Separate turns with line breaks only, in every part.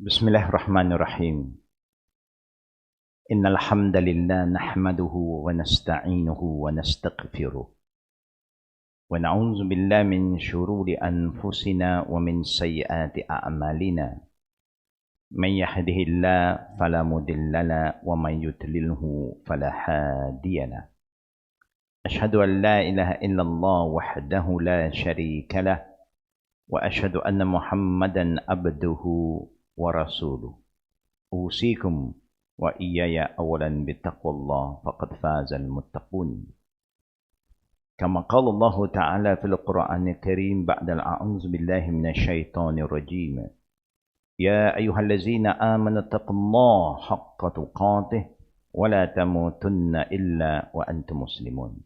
Bismillahirrahmanirrahim. Innal hamdalillah nahmaduhu wa nasta'inuhu wa nastaghfiruh. Wa na'udzu billahi min shururi anfusina wa min sayyiati a'malina. Man yahdihillahu fala mudilla lahu wa man yudlilhu fala hadiya lahu. Ashhadu an la ilaha illallah wahdahu la syarika lahu wa ashhadu anna Muhammadan abduhu wa rasuluh. Usikum wa iyaya awalan bittaqwallah faqad fazal muttaqun. Kama qala Allah Ta'ala fil Qur'anil Karim ba'da a'udzu billahi minasyaitonir rajim. Ya ayyuhallazina amanu taqullaha haqqa tuqatih wa la tamutunna illa wa antum muslimun.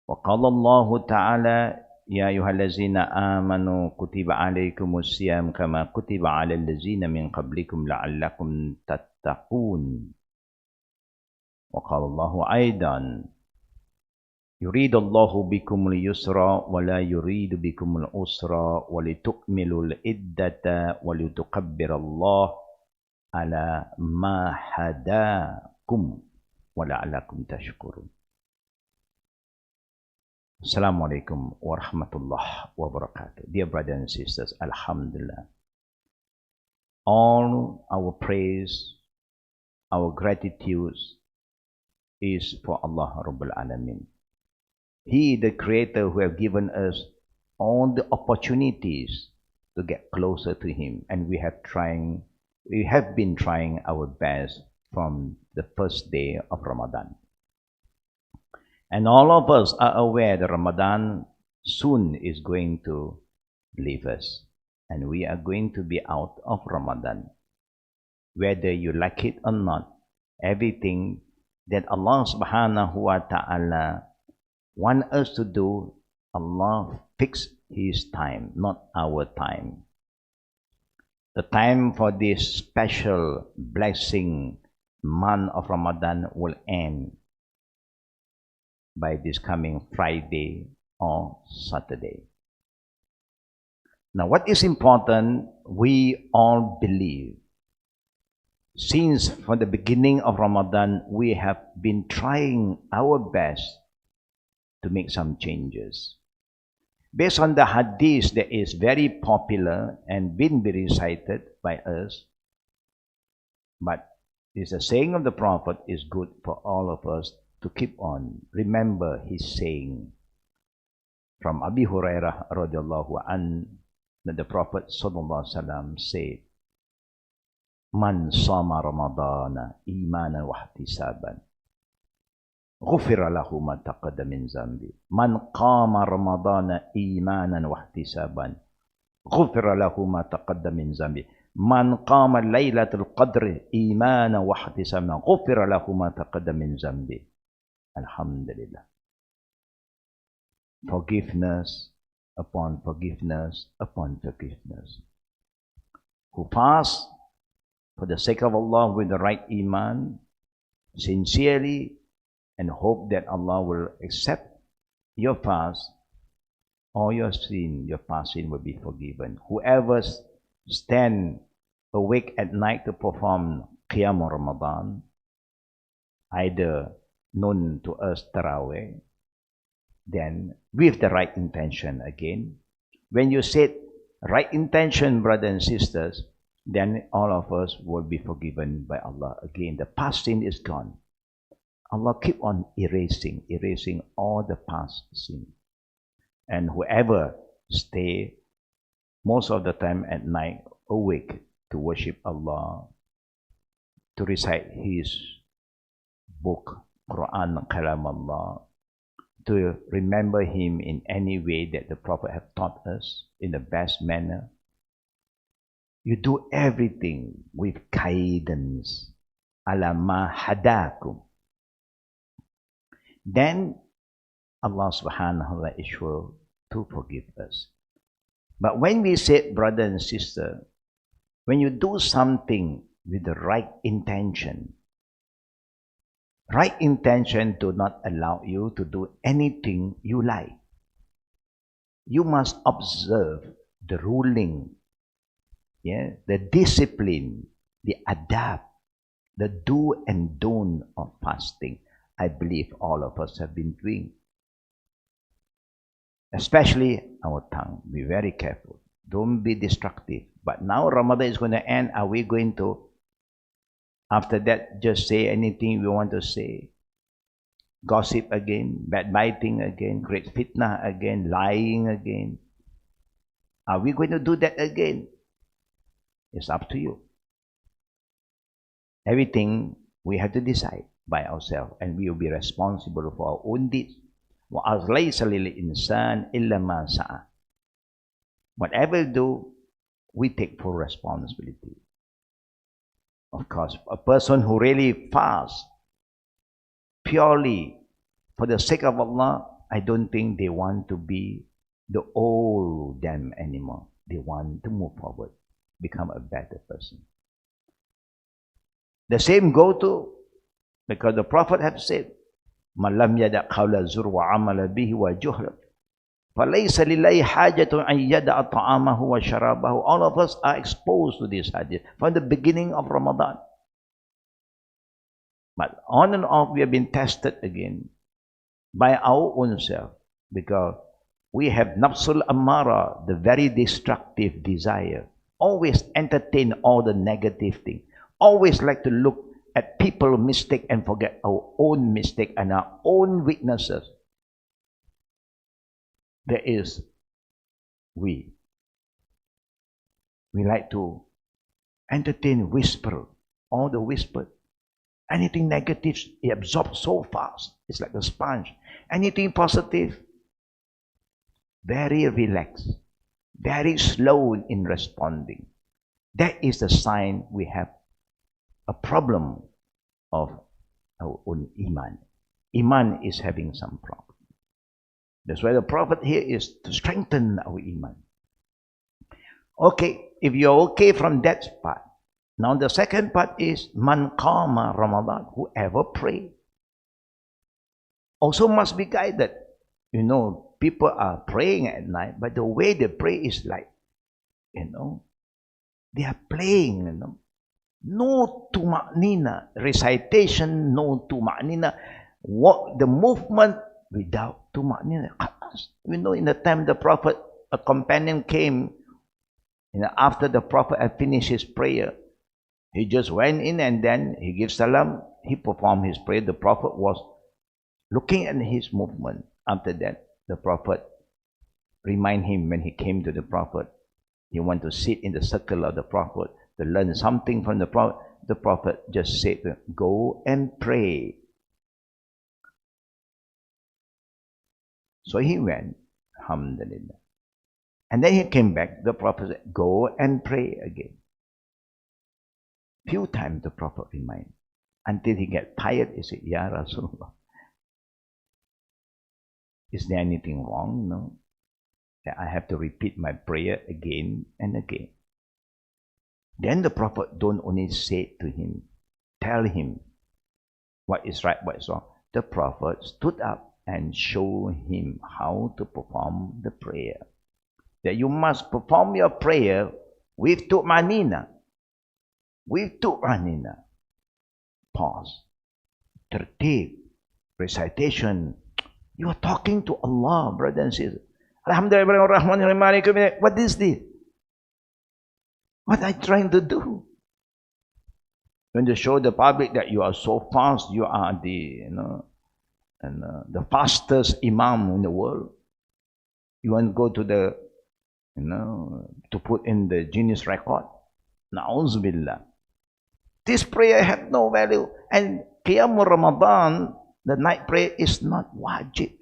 Wa qala Allah Ta'ala Ya ayyuhallazina amanu kutiba alaikumus siyam kama kutiba alal ladzina min qablikum la'allakum tattaqun. Wa qala Allahu aidan yuridullahu bikumul yusra wa la yuridu bikumul usra wa litukmilul iddata wa litukabbirallaha ala ma hadakum wa la'allakum tashkurun. Assalamu'alaikum warahmatullahi wabarakatuh. Dear brothers and sisters, Alhamdulillah. All our praise, our gratitude is for Allah Rabbul Alamin. He, the Creator, who have given us all the opportunities to get closer to Him, and we have been trying our best from the first day of Ramadan. And all of us are aware that Ramadan soon is going to leave us. And we are going to be out of Ramadan. Whether you like it or not, everything that Allah subhanahu wa ta'ala wants us to do, Allah fixed His time, not our time. The time for this special blessing month of Ramadan will end by this coming Friday or Saturday. Now, what is important, we all believe, since from the beginning of Ramadan, we have been trying our best to make some changes. Based on the hadith that is very popular and been recited by us, but it's a saying of the Prophet is good for all of us to keep on. Remember his saying from Abi Hurairah radhiyallahu anhu that the Prophet sallallahu alaihi wasallam said, "Man sama Ramadana imanan wa ihtisaban, ghufira lahu ma taqaddama min zambi. Man qama Ramadana imanan wa ihtisaban, ghufira lahu ma taqaddama min zambi. Man qama Lailatul Qadr imanan wa ihtisaban, ghufira lahu ma taqaddama min zambi." Alhamdulillah. Forgiveness upon forgiveness upon forgiveness. Who fast for the sake of Allah with the right iman, sincerely, and hope that Allah will accept your fast, all your sin, your past sin will be forgiven. Whoever stand awake at night to perform Qiyam Ramadan, either known to us Taraweh, then with the right intention again. When you said right intention, brothers and sisters, then all of us will be forgiven by Allah. Again, the past sin is gone. Allah keep on erasing all the past sin. And whoever stay most of the time at night awake to worship Allah, to recite His book, Quran, Kalam Allah, to remember Him in any way that the Prophet have taught us in the best manner. You do everything with guidance, ala ma hadakum. Then Allah subhanahu wa ta'ala is sure to forgive us. But when we say, brother and sister, when you do something with the right intention do not allow you to do anything you like. You must observe the ruling yeah, the discipline, the adab, the do and don't of fasting, I believe all of us have been doing. Especially our tongue. Be very careful. Don't be destructive. But now Ramadan is going to end. Are we going to, after that, just say anything we want to say? Gossip again, backbiting again, create fitnah again, lying again. Are we going to do that again? It's up to you. Everything we have to decide by ourselves, and we will be responsible for our own deeds. وَأَلَيْسَ لِلْإِنسَانِ إِلَّا مَا سَعَى. Whatever we do, we take full responsibility. Of course, a person who really fasts purely for the sake of Allah, I don't think they want to be the old them anymore. They want to move forward, become a better person. The same go to, because the Prophet have said, مَنْ لَمْ يَدَعْ قَوْلَ الزُّورِ وَعَمَلَ بِهِ وَجُهْلًا فَلَيْسَ لِلَّهِ حَاجَةٌ أَنْ يَدَعَ طَعَامَهُ وَشَرَابَهُ. All of us are exposed to this hadith from the beginning of Ramadan. But on and off we have been tested again by our own self, because we have nafsul amara, the very destructive desire, always entertain all the negative things, always like to look at people's mistake and forget our own mistake and our own weaknesses. There is we like to entertain whisper, all the whisper. Anything negative, it absorbs so fast. It's like a sponge. Anything positive, very relaxed, very slow in responding. That is the sign we have a problem of our own iman. Iman is having some problem. That's why the Prophet here is to strengthen our iman. Okay, if you're okay from that part, now the second part is man qama Ramadan, whoever pray. Also must be guided. You know, people are praying at night, but the way they pray is like, they are playing, No tuma'nina, recitation, no tuma'nina. What the movement without tuma'nina. In the time the Prophet, a companion came, after the Prophet had finished his prayer, he just went in and then he gives salam, he performed his prayer. The Prophet was looking at his movement. After that, the Prophet remind him when he came to the Prophet, he want to sit in the circle of the Prophet to learn something from the Prophet. The Prophet just said, go and pray. So he went, alhamdulillah. And then he came back, the Prophet said, go and pray again. Few times the Prophet reminded, until he get tired, he said, Ya Rasulullah, is there anything wrong? No. That I have to repeat my prayer again and again. Then the Prophet don't only say to him, tell him what is right, what is wrong. The Prophet stood up and showed him how to perform the prayer. That you must perform your prayer with tu'manina. With tu'manina. Pause. Tertib. Recitation. You are talking to Allah, brothers and sisters. Alhamdulillah, what is this? What are you trying to do? When you show the public that you are so fast, you are the, the fastest imam in the world. You want to go to the, to put in the Guinness record. Na'uzubillah. This prayer has no value. And Qiyamul Ramadan, the night prayer, is not wajib.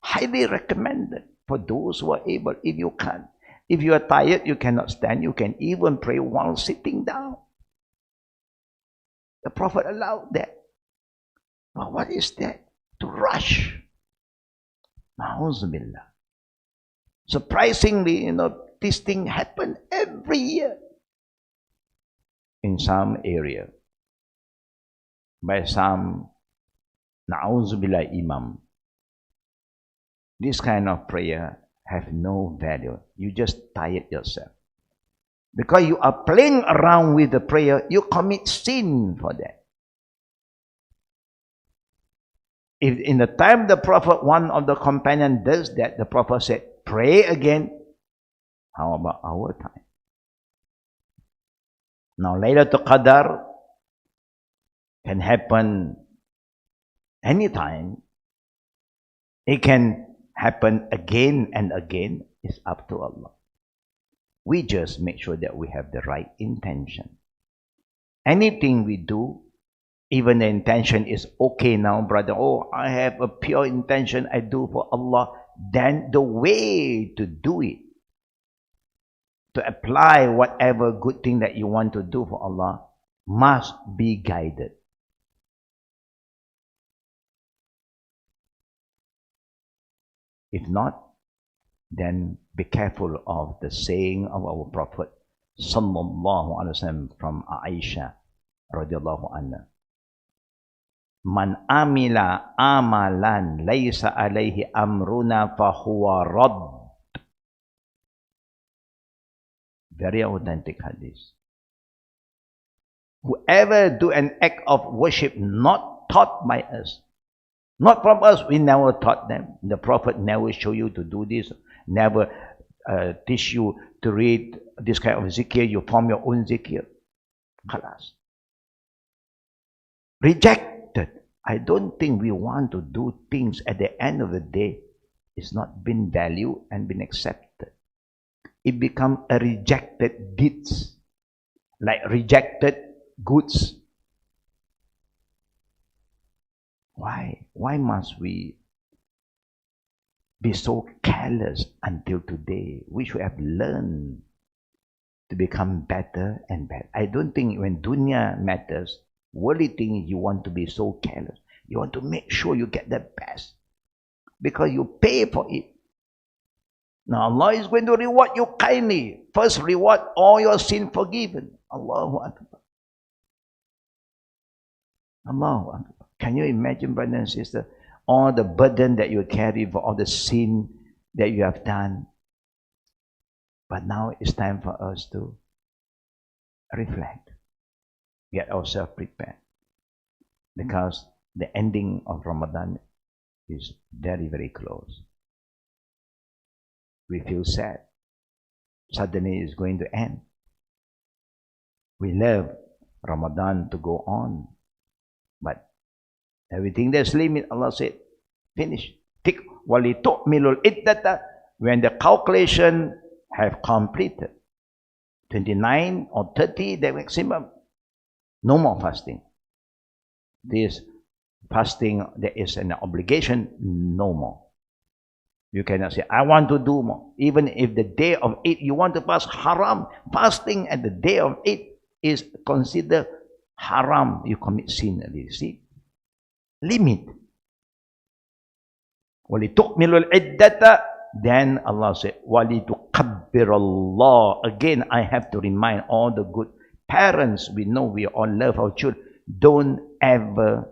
Highly recommended for those who are able, if you can. If you are tired, you cannot stand, you can even pray while sitting down. The Prophet allowed that. But what is that? To rush. Na'uzubillah. Surprisingly, this thing happened every year. In some area. By some, na'uzubillah, imam. This kind of prayer have no value. You just tired yourself. Because you are playing around with the prayer, you commit sin for that. If in the time the Prophet, one of the companion does that, the Prophet said, pray again. How about our time? Now, Laylatul Qadr can happen anytime. It can happen again and again. It's up to Allah. We just make sure that we have the right intention. Anything we do, even the intention is okay now, brother. Oh, I have a pure intention, I do for Allah. Then the way to do it, to apply whatever good thing that you want to do for Allah, must be guided. If not, then be careful of the saying of our Prophet Sallallahu Alaihi Wasallam from Aisha radhiyallahu anha. Man amila amalan laysa alaihi amruna fahuwa radd. Very authentic hadith. Whoever do an act of worship not taught by us, not from us, we never taught them. The Prophet never show you to do this, never teach you to read this kind of zikr, you form your own zikr. Khalas. Rejected. I don't think we want to do things at the end of the day. It's not been valued and been accepted. It becomes a rejected deeds, like rejected goods. Why? Why must we be so careless until today? We should have learned to become better and better. I don't think when dunya matters, worldly thing, you want to be so careless. You want to make sure you get the best because you pay for it. Now Allah is going to reward you kindly. First reward all your sin forgiven. Allahu Akbar. Allahu Akbar. Can you imagine, brother and sister, all the burden that you carry for all the sin that you have done? But now it's time for us to reflect, get ourselves prepared, because the ending of Ramadan is very, very close. We feel sad. Suddenly it's going to end. We love Ramadan to go on, but everything there's limit, Allah said, finish. Tick walitukmilul iddata. When the calculation have completed 29 or 30, the maximum, no more fasting. This fasting, there is an obligation, no more. You cannot say, I want to do more. Even if the day of Eid you want to fast, haram. Fasting at the day of Eid is considered haram. You commit sin. You see? Limit. وَلِتُقْمِلُوا الْعِدَّةَ. Then Allah said, وَلِتُقَبِّرَ اللَّهِ. Again, I have to remind all the good parents, we know we all love our children. Don't ever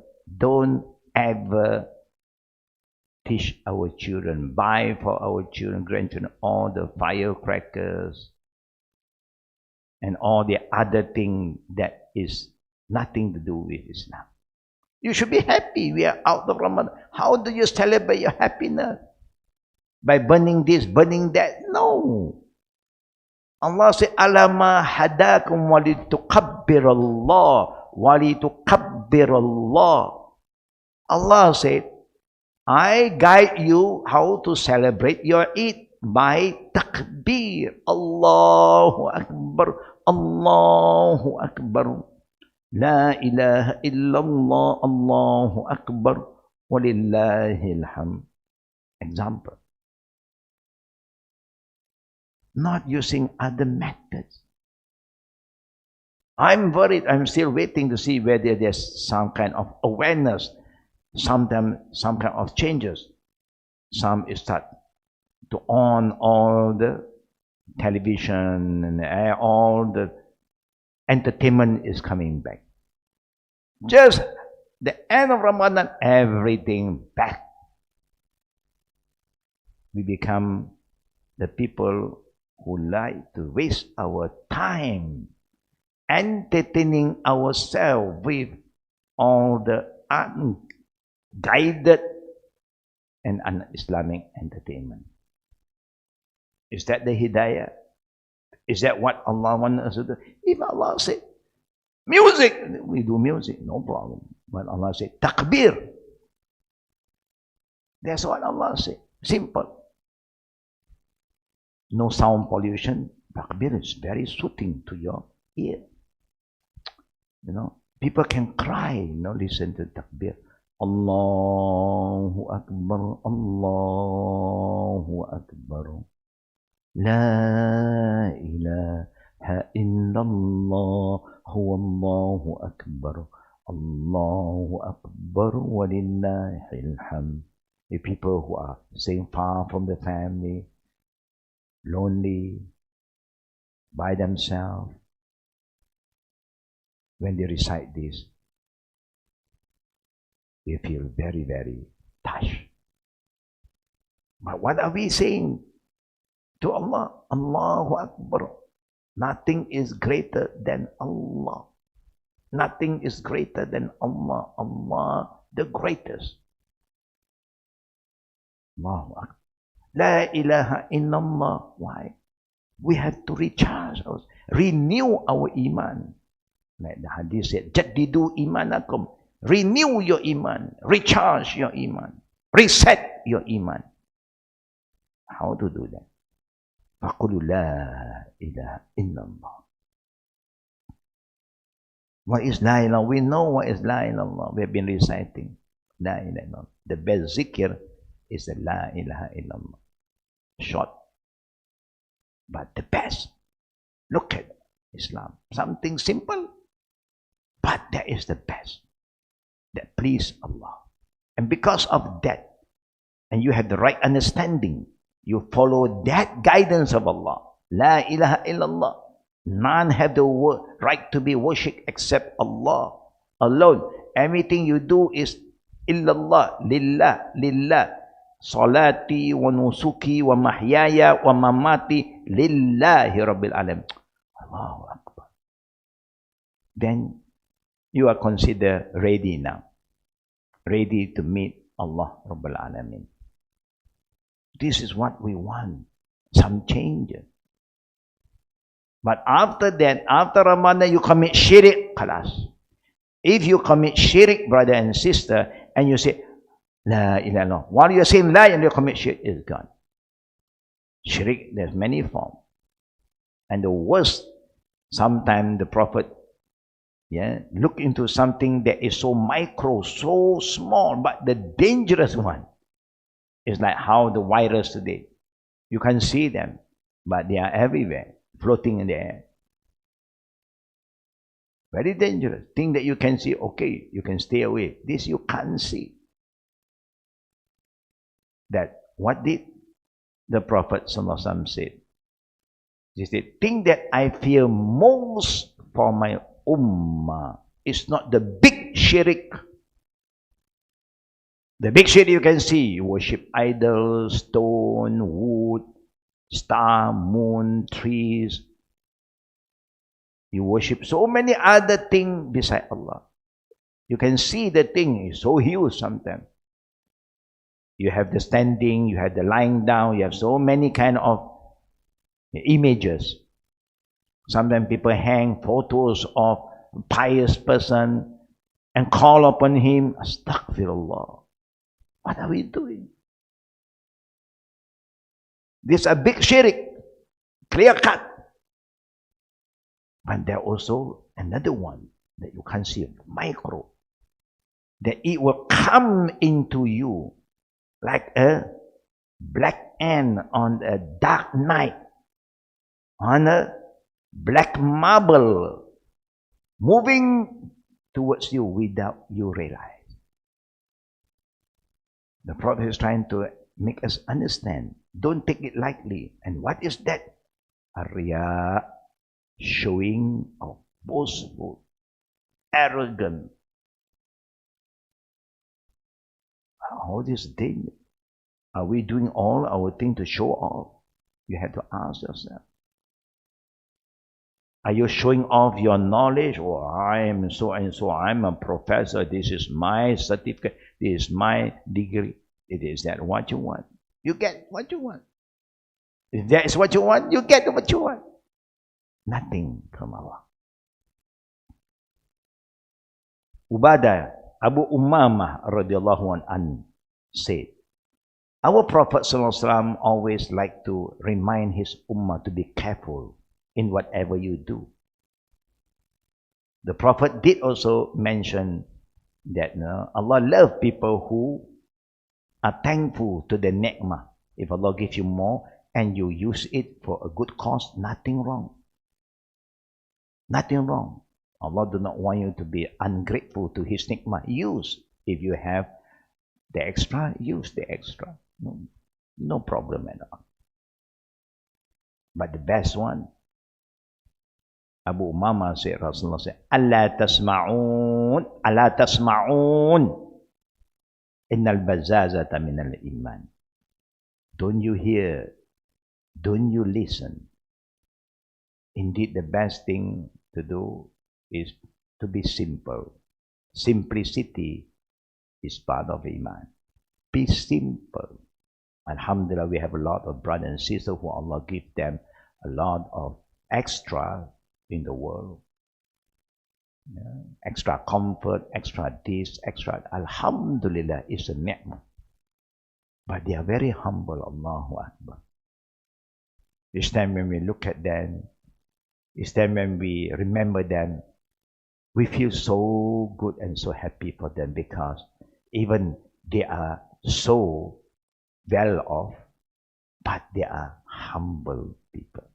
teach our children, buy for our children, grandchildren, all the firecrackers and all the other things that is nothing to do with Islam. You should be happy. We are out of Ramadan. How do you celebrate your happiness? By burning this, burning that? No. Allah said, Alama hadakum walitukabbirallah walitukabbirallah. Allah said, I guide you how to celebrate your Eid by takbir. Allahu Akbar, Allahu Akbar. La ilaha illallah, Allahu Akbar, walillahil hamd. Example. Not using other methods. I'm worried, I'm still waiting to see whether there's some kind of awareness, sometimes some kind of changes. Some start to on all the television and all the entertainment is coming back. Just the end of Ramadan, everything back. We become the people who like to waste our time entertaining ourselves with all the unguided and un-Islamic entertainment. Is that the hidayah? Is that what Allah wants us to do? If Allah said, music, we do music, no problem. But Allah said, takbir. That's what Allah said. Simple. No sound pollution. Takbir is very soothing to your ear. You know, people can cry, listen to takbir. Allahu Akbar, Allahu Akbar. La ilaha illallah, huwallahu akbar. Allahu Akbar walillahil hamd. The people who are staying far from the family, lonely, by themselves, when they recite this, they feel very, very touched. But what are we saying to Allah? Allahu Akbar. Nothing is greater than Allah. Nothing is greater than Allah. Allah, the greatest. Allahu Akbar. La ilaha illallah. Why? We have to recharge us, renew our iman. Like the hadith said, Jaddidu imanakum. Renew your iman, recharge your iman, reset your iman. How to do that? فَقُلُوا لَا إِلَهَ إِلَّا اللَّهِ. What is La ilaha? We know what is La ilaha. We have been reciting La ilaha. The best zikr is the La ilaha illallah. Short, but the best. Look at Islam. Something simple, but that is the best. That please Allah. And because of that, and you have the right understanding, you follow that guidance of Allah. La ilaha illallah. None have the right to be worshipped except Allah alone. Everything you do is illallah, lillah, lillah. Salati wa nusuki wa mahyaya wa mamati lillahi rabbil alamin. Allahu Akbar. Then you are considered ready now. Ready to meet Allah Rabbul Alamin. This is what we want. Some changes. But after that, after Ramadan, you commit shirk, khalas. If you commit shirk, brother and sister, and you say, La ilaha illallah. While you're saying La, and you commit shirk, is gone. Shirk, there's many forms. And the worst, sometimes the Prophet look into something that is so micro, so small, but the dangerous one is like how the virus today. You can see them, but they are everywhere, floating in the air. Very dangerous. Thing that you can see, okay, you can stay away. This you can't see. That what did the Prophet ﷺ say? He said, thing that I fear most for my ummah is not the big shirk. The big shirk you can see, you worship idols, stone, wood, star, moon, trees. You worship so many other things beside Allah. You can see the thing is so huge sometimes. You have the standing, you have the lying down, you have so many kind of images. Sometimes people hang photos of a pious person and call upon him. Astaghfirullah. What are we doing? This is a big shirk, clear cut. But there also another one that you can't see, micro, that it will come into you like a black ant on a dark night, on a black marble, moving towards you without you realize. The Prophet is trying to make us understand. Don't take it lightly. And what is that? Riya, showing of boastful, arrogant. All this thing. Are we doing all our thing to show off? You have to ask yourself. Are you showing off your knowledge? Oh, I am so and so, I'm a professor, this is my certificate, this is my degree. Is that what you want? You get what you want. If that is what you want, you get what you want. Nothing from Allah. Ubadah, Abu Ummamah radiallahu anhu said, our Prophet ﷺ always liked to remind his ummah to be careful in whatever you do. The Prophet did also mention that Allah loves people who are thankful to the ni'mah. If Allah gives you more and you use it for a good cause, nothing wrong. Nothing wrong. Allah do not want you to be ungrateful to His ni'mah. Use. If you have the extra, use the extra. No problem at all. But the best one, Abu Umama said, Rasulullah said, Allah tasma'un, innal bazazata minal iman. Don't you hear? Don't you listen? Indeed, the best thing to do is to be simple. Simplicity is part of Iman. Be simple. Alhamdulillah, we have a lot of brothers and sisters who Allah give them a lot of extra in the world. Extra comfort, extra this, extra. Alhamdulillah, is a ni'mah. But they are very humble, Allahu Akbar. Each time when we look at them, each time when we remember them, we feel so good and so happy for them, because even they are so well off, but they are humble people.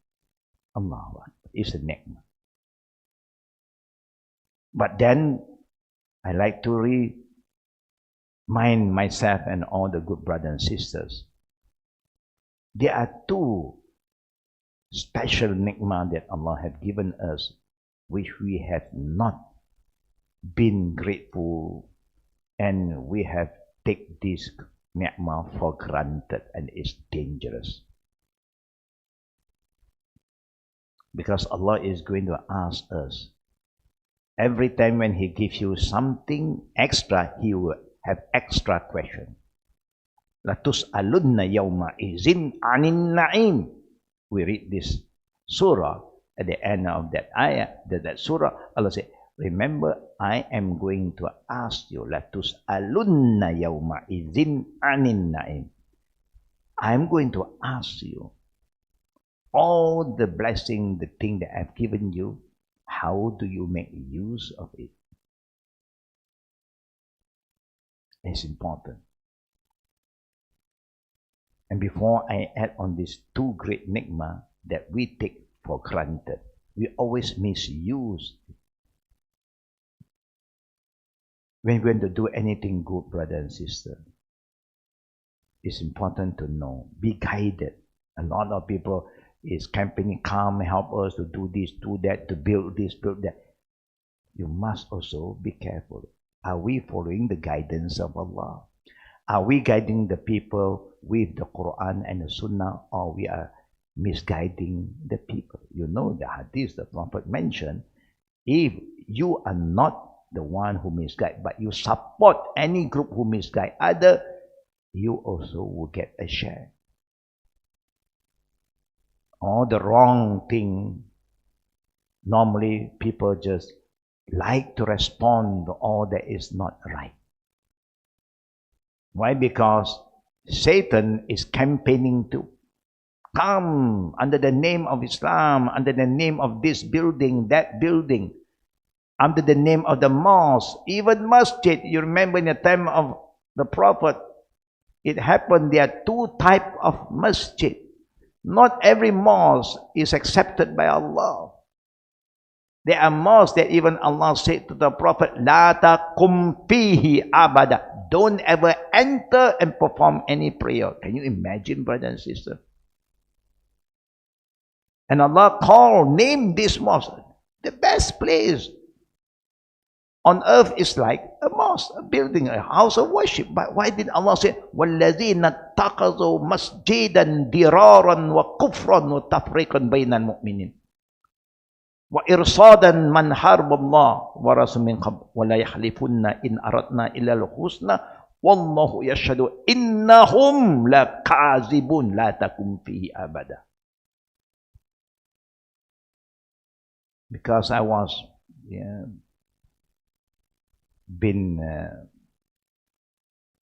Allahu Akbar. It's a ni'mah. But then I like to remind myself and all the good brothers and sisters, there are two special ni'mah that Allah has given us, which we have not been grateful, and we have taken this ni'mah for granted, and it's dangerous. Because Allah is going to ask us, every time when He gives you something extra, He will have extra question. Latus'alunna yawma izin anin na'im. We read this surah at the end of that ayah, that surah, Allah said, remember, I am going to ask you, latus'alunna yawma izin anin na'im. I am going to ask you, all the blessing, the thing that I've given you, how do you make use of it? It's important. And before I add on these two great ni'mah that we take for granted, we always misuse it. When we're going to do anything good, brother and sister, it's important to know, be guided. A lot of people is campaigning, come help us to do this, do that, to build this, build that. You must also be careful. Are we following the guidance of Allah? Are we guiding the people with the Quran and the Sunnah, or we are misguiding the people? You know the hadith the Prophet mentioned, if you are not the one who misguide, but you support any group who misguide other, you also will get a share. All the wrong thing, normally people just like to respond to all that is not right. Why? Because Satan is campaigning to come under the name of Islam, under the name of this building, that building, under the name of the mosque, even masjid. You remember in the time of the Prophet, it happened there are two types of masjid. Not every mosque is accepted by Allah. There are mosques that even Allah said to the Prophet, La taqum fihi abada. Don't ever enter and perform any prayer. Can you imagine, brother and sister? And Allah name this mosque the best place on earth is like a mosque, a building, a house of worship. But why did Allah say, وَالَّذِينَ اتَّخَذُوا مَسْجِدًا دِرَارًا وَكُفْرًا وَتَفْرِيقًا بَيْنَ الْمُؤْمِنِينَ وَإِرْصَادًا مَنْ حَرَّمَ اللَّهَ وَرَسُولُهُ مِنْ قَبْلُ وَلَا يَحْلِفُنَّ إِنْ أَرَدْنَا إِلَّا الْحُسْنَى وَاللَّهُ يَشْهَدُ إِنَّهُمْ لَكَاذِبُونَ لَا تَقُمْ فِيهِ أَبَدًا. Because I was been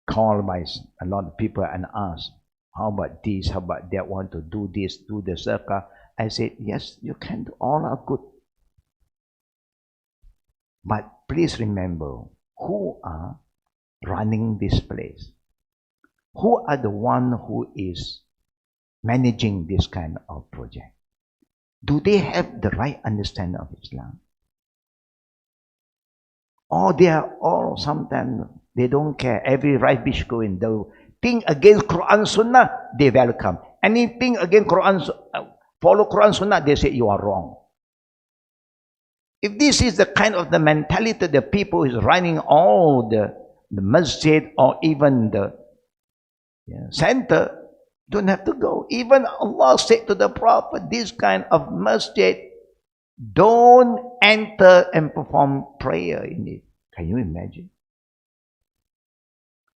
called by a lot of people and asked, how about this, how about that, want to do this, do the zakah. I said, yes, you can do, all are good. But please remember, who are running this place? Who are the one who is managing this kind of project? Do they have the right understanding of Islam? Or they are all, sometimes they don't care. Every rubbish going, the thing against Quran Sunnah, they welcome. Anything against Quran, follow Quran Sunnah, they say you are wrong. If this is the kind of the mentality the people is running all the masjid or even the center, don't have to go. Even Allah said to the Prophet, this kind of masjid, don't enter and perform prayer in it. Can you imagine?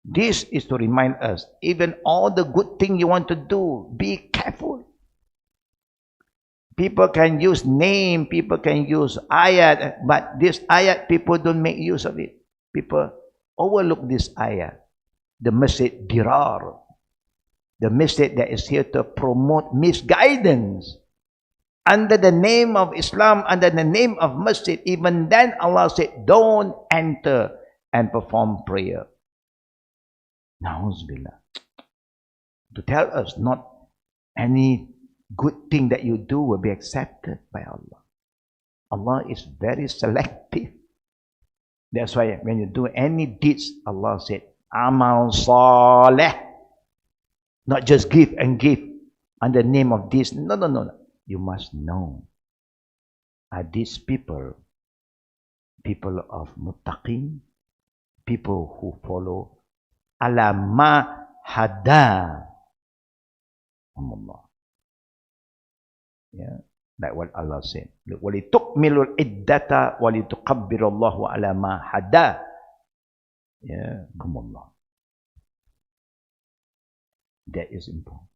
This is to remind us, even all the good things you want to do, be careful. People can use name, people can use ayat, but this ayat, people don't make use of it. People overlook this ayat. The masjid dirar. The masjid that is here to promote misguidance. Under the name of Islam, under the name of masjid, even then Allah said, don't enter and perform prayer. Na'uzubillah. To tell us not any good thing that you do will be accepted by Allah. Allah is very selective. That's why when you do any deeds, Allah said, Amal Saleh. Not just give and give under the name of this. No, no, no. You must know. Are these people of muttaqin? People who follow ala ma hada Allah. Yeah, like what Allah said. وَلِتُكْمِلُوا الْعِدَّةَ وَلِتُكَبِّرُ اللَّهُ عَلَى مَا هَدَى. Yeah, come Allah. That is important.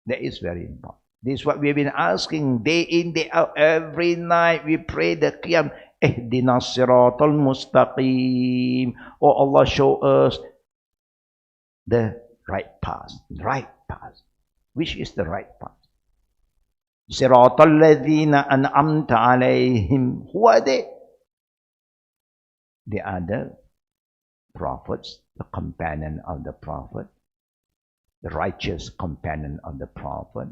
That is very important. This is what we've been asking day in, day out. Every night we pray the Qiyam. Ihdina siratal mustaqim. Oh Allah, show us the right path. Right path. Which is the right path? Siratal ladhina an'amta alayhim. Who are they? They are the prophets, the companion of the prophet, the righteous companion of the prophet.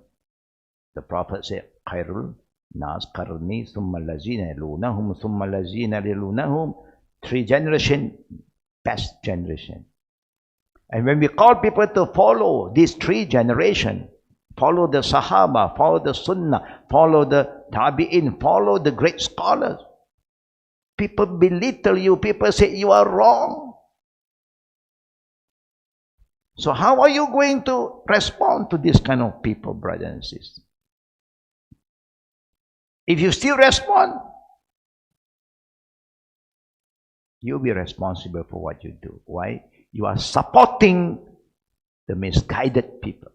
The prophet said, Khairul nas qarni thumma lazina yalunahum thumma lazina yalunahum. 3 generations, best generation. And when we call people to follow these 3 generations, follow the Sahaba, follow the Sunnah, follow the Tabi'in, follow the great scholars, people belittle you, people say you are wrong. So how are you going to respond to this kind of people, brothers and sisters? If you still respond, you'll be responsible for what you do. Why? You are supporting the misguided people,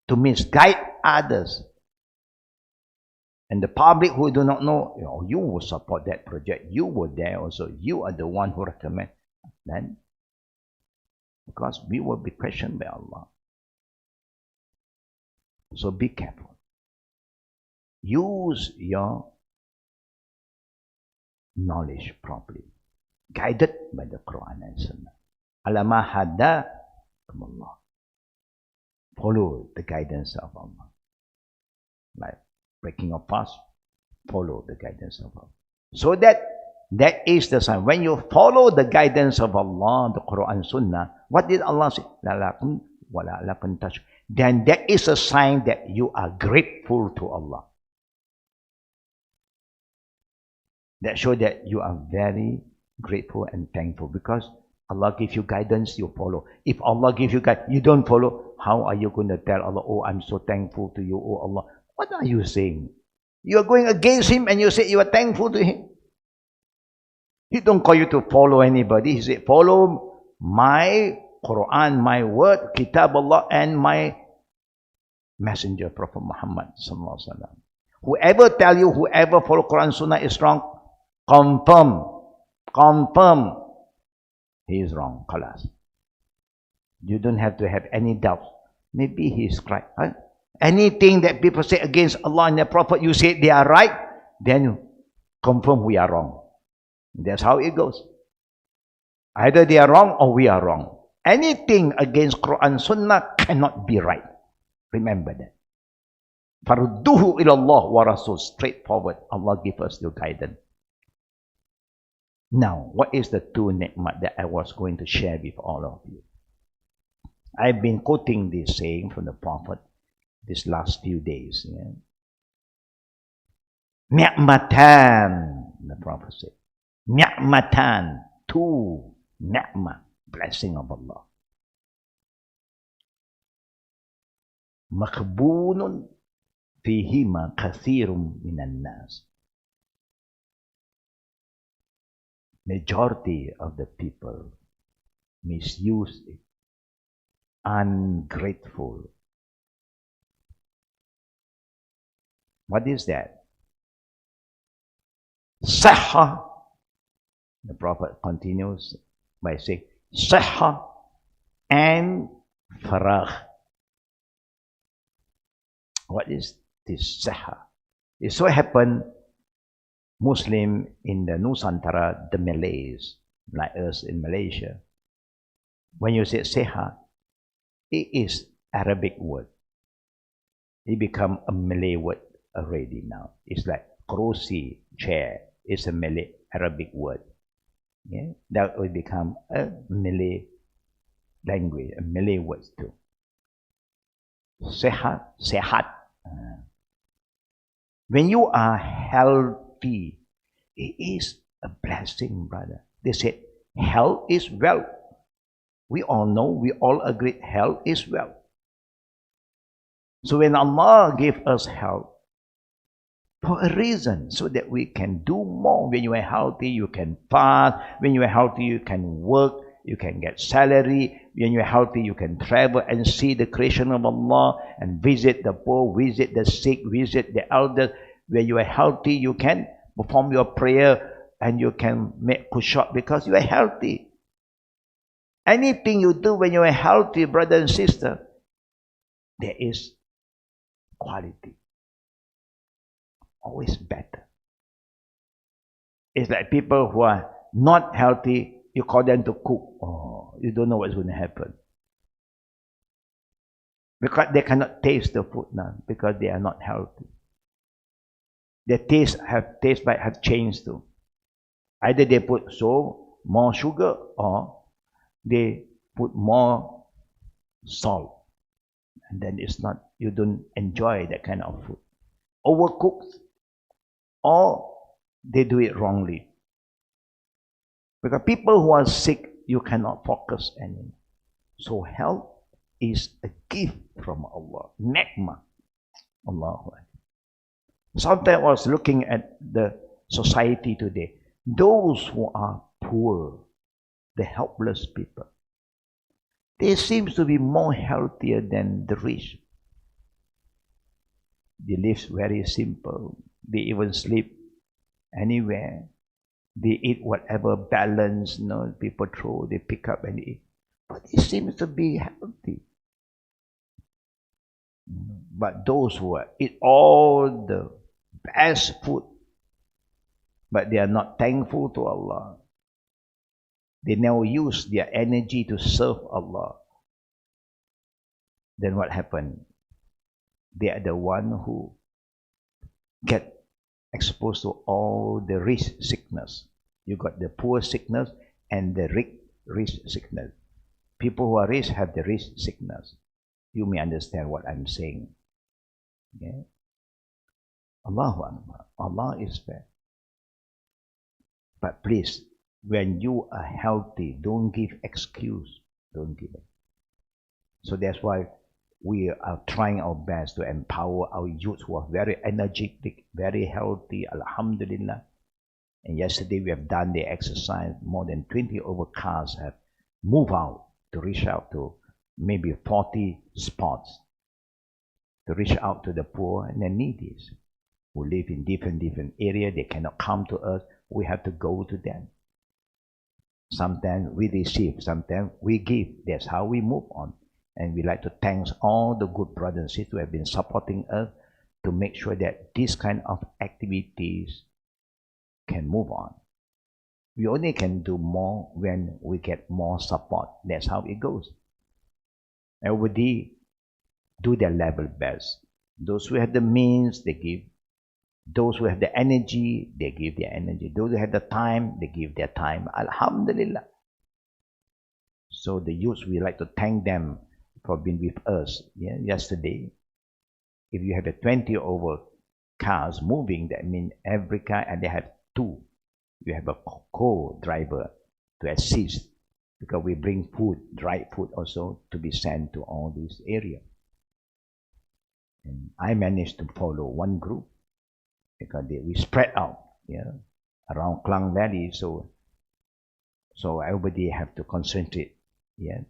to misguide others. And the public who do not know, you will support that project. You were there also. You are the one who recommend. Then, because we will be questioned by Allah. So be careful. Use your knowledge properly, guided by the Quran and Sunnah. Alama hada Allah. Follow the guidance of Allah. Like breaking a fast, follow the guidance of Allah. So that is the sign. When you follow the guidance of Allah, the Quran, Sunnah, what did Allah say? Then that is a sign that you are grateful to Allah. That shows that you are very grateful and thankful because Allah gives you guidance, you follow. If Allah gives you guidance, you don't follow, how are you going to tell Allah, oh, I'm so thankful to you, oh Allah? What are you saying? You are going against Him and you say you are thankful to Him. He don't call you to follow anybody. He said, follow my Quran, my word, Kitab Allah, and my messenger, Prophet Muhammad sallallahu alaihi wasallam. Whoever tell you, whoever follow Quran Sunnah is wrong, confirm, he is wrong. Khalas. You don't have to have any doubt. Maybe he is right. Huh? Anything that people say against Allah and their Prophet, you say they are right, then you confirm we are wrong. That's how it goes. Either they are wrong or we are wrong. Anything against Quran Sunnah cannot be right. Remember that. Farduhu ilallah wa rasul. Straightforward. Allah give us the guidance. Now, what is the two ni'mat that I was going to share with all of you? I've been quoting this saying from the Prophet these last few days. Ni'matan, the Prophet said. Ni'matan, two ni'mat, blessing of Allah. Makhbunun fihima kathirum minan nas. Majority of the people misuse it. Ungrateful. What is that? Sahha. The Prophet continues by saying, Sahha and faragh. What is this Sahha? It so happened, Muslim in the Nusantara, the Malays, like us in Malaysia, when you say Seha, it is Arabic word. It become a Malay word already now. It's like kursi, chair. It's a Malay Arabic word. Yeah? That will become a Malay language, a Malay word too. Sehat. When you are healthy, it is a blessing, brother. They said, health is wealth. We all know, we all agree, health is wealth. So when Allah gave us health, for a reason, so that we can do more. When you are healthy, you can fast. When you are healthy, you can work. You can get salary. When you are healthy, you can travel and see the creation of Allah and visit the poor, visit the sick, visit the elders. When you are healthy, you can perform your prayer and you can make khushu' because you are healthy. Anything you do when you are healthy, brother and sister, there is quality. Always better. It's like people who are not healthy, you call them to cook. Oh, you don't know what's going to happen. Because they cannot taste the food now, because they are not healthy. Their taste buds have changed too. Either they put more sugar or they put more salt. And then it's not, you don't enjoy that kind of food. Overcooked, or they do it wrongly. Because people who are sick, you cannot focus anymore. So health is a gift from Allah. Ni'mah. Allahu Akbar. Sometimes I was looking at the society today. Those who are poor, the helpless people, they seem to be more healthier than the rich. They live very simple. They even sleep anywhere. They eat whatever balance, people throw, they pick up and eat. But they seem to be healthy. But those who eat all the best food, but they are not thankful to Allah, they never use their energy to serve Allah, then what happened? They are the one who get exposed to all the rich sickness. You got the poor sickness and the rich sickness. People who are rich have the rich sickness. You may understand what I'm saying. Okay? Allahu Akbar. Allah is fair. But please, When you are healthy, don't give excuse. Don't give it. So that's why we are trying our best to empower our youth who are very energetic, very healthy, alhamdulillah. And yesterday we have done the exercise. More than 20 over cars have moved out to reach out to maybe 40 spots to reach out to the poor and the needy who live in different areas. They cannot come to us. We have to go to them. Sometimes we receive, sometimes we give. That's how we move on. And we like to thank all the good brothers and sisters who have been supporting us to make sure that this kind of activities can move on. We only can do more when we get more support. That's how it goes. Everybody do their level best. Those who have the means, they give. Those who have the energy, they give their energy. Those who have the time, they give their time. Alhamdulillah. So the youth, we like to thank them for being with us yesterday. If you have a 20 over cars moving, that means every car, and they have two. You have a co-driver to assist, because we bring food, dried food also, to be sent to all these areas. And I managed to follow one group, because we spread out around Klang Valley, so everybody have to concentrate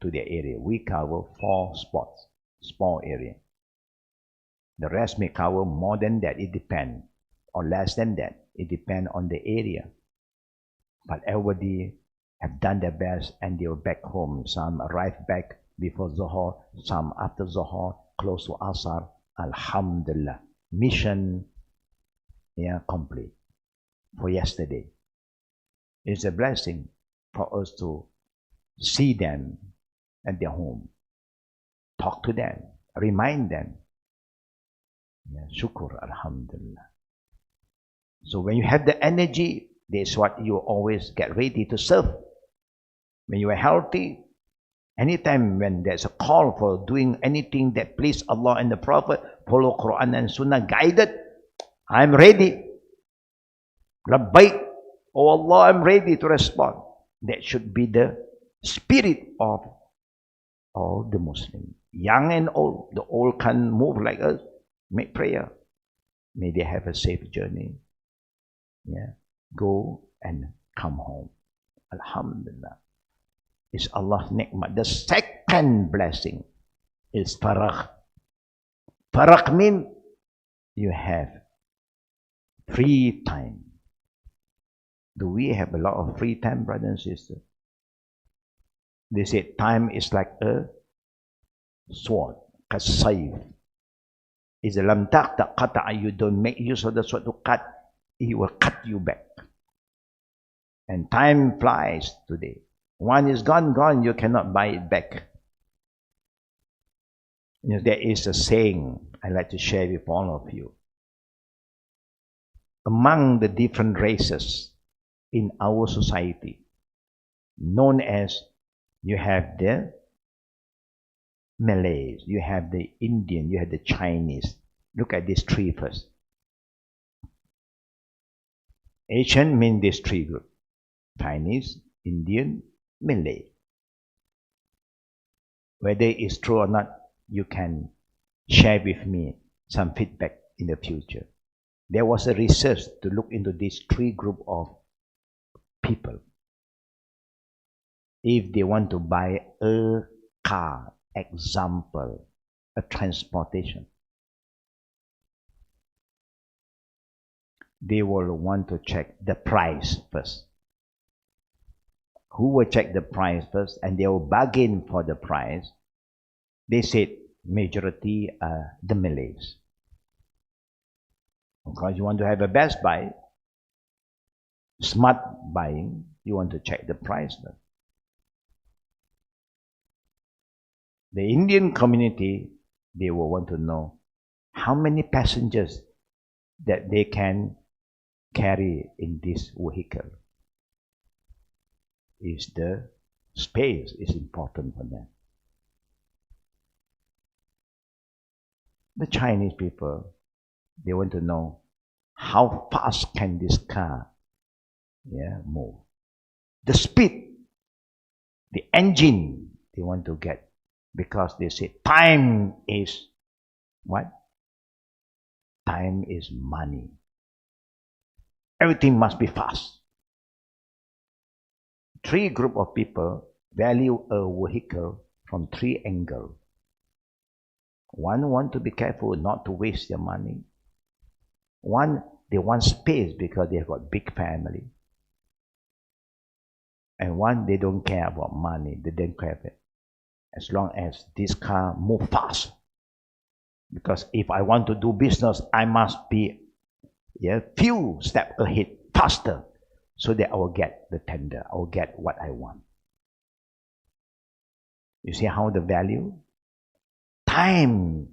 to their area. We cover 4 spots, small area. The rest may cover more than that, it depends, or less than that, it depends on the area. But everybody have done their best, and they were back home. Some arrived back before Zohar, some after Zohar, close to Asar. Alhamdulillah, mission complete for yesterday. It's a blessing for us to see them at their home, talk to them, remind them. Shukr, alhamdulillah. So when you have the energy, that's what you always get ready to serve. When you are healthy, anytime when there's a call for doing anything that please Allah and the Prophet, follow Quran and Sunnah, guided, I'm ready. Labbaik, oh Allah, I'm ready to respond. That should be the spirit of all the Muslims, young and old. The old can move like us, make prayer. May they have a safe journey. Go and come home. Alhamdulillah. It's Allah's ni'mah. The second blessing is faragh. Faragh means you have free time. Do we have a lot of free time, brothers and sisters? They say time is like a sword, a sayf. It's a lam taqta qata'a. You don't make use of the sword to cut, it will cut you back. And time flies today. One is gone, you cannot buy it back. There is a saying I like to share with all of you. Among the different races in our society, known as, you have the Malays, you have the Indian, you have the Chinese. Look at these 3 first. Asian means these 3 groups: Chinese, Indian, Malay. Whether it's true or not, you can share with me some feedback in the future. There was a research to look into these 3 groups of people. If they want to buy a car, example, a transportation, they will want to check the price first. Who will check the price first, and they will bargain for the price? They said majority are the Malays. Because you want to have a best buy, smart buying, you want to check the price first. The Indian community, they will want to know how many passengers that they can carry in this vehicle. Is the space is important for them. The Chinese people, they want to know how fast can this car move. the speed, the engine they want to get. Because they say time is what? Time is money. Everything must be fast. Three group of people value a vehicle from three angles. One want to be careful not to waste their money. One, they want space because they have got big family. And one, they don't care about money. They don't care about it. As long as this car move fast. Because if I want to do business, I must be few steps ahead, faster, so that I will get the tender, I will get what I want. You see how the value? Time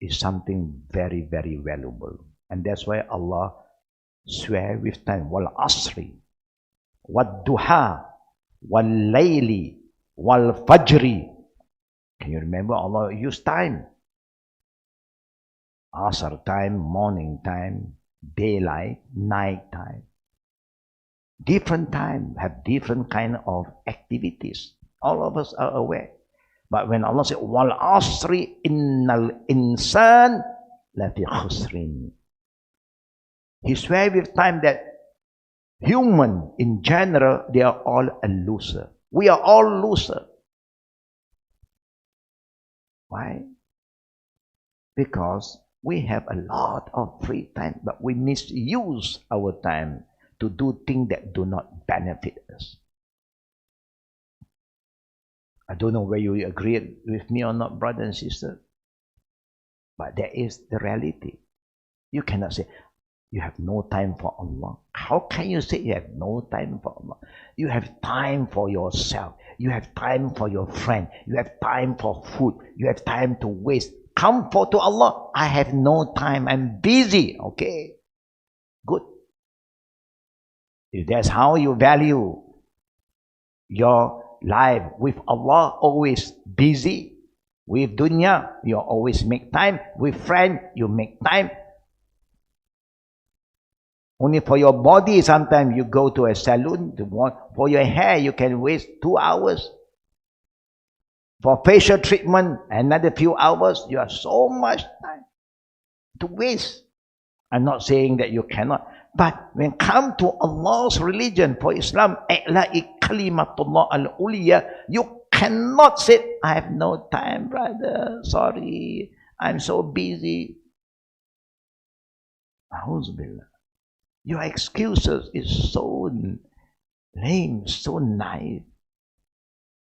is something very, very valuable. And that's why Allah swear with time. Wal asri, wal duha, wal layli, wal fajri. Can you remember Allah used time? Asr time, morning time, daylight, night time. Different time have different kind of activities. All of us are aware. But when Allah said, Wal asri innal insan lafi khusrin. He swear with time that human in general, they are all a loser. We are all loser. Why? Because we have a lot of free time, but we misuse our time to do things that do not benefit us. I don't know whether you agree with me or not, brother and sister, but that is the reality. You cannot say, you have no time for Allah. How can you say you have no time for Allah? You have time for yourself. You have time for your friend. You have time for food. You have time to waste. Come to Allah. I have no time. I'm busy. Okay. Good. If that's how you value your life with Allah, always busy. With dunya, you always make time. With friend, you make time. Only for your body, sometimes you go to a salon. For your hair, you can waste 2 hours. For facial treatment, another few hours. You have so much time to waste. I'm not saying that you cannot. But when it comes to Allah's religion, for Islam, kalimatullah al-uliya, you cannot say, I have no time, brother. Sorry, I'm so busy. Auzubillah. Your excuses is so lame, so naive.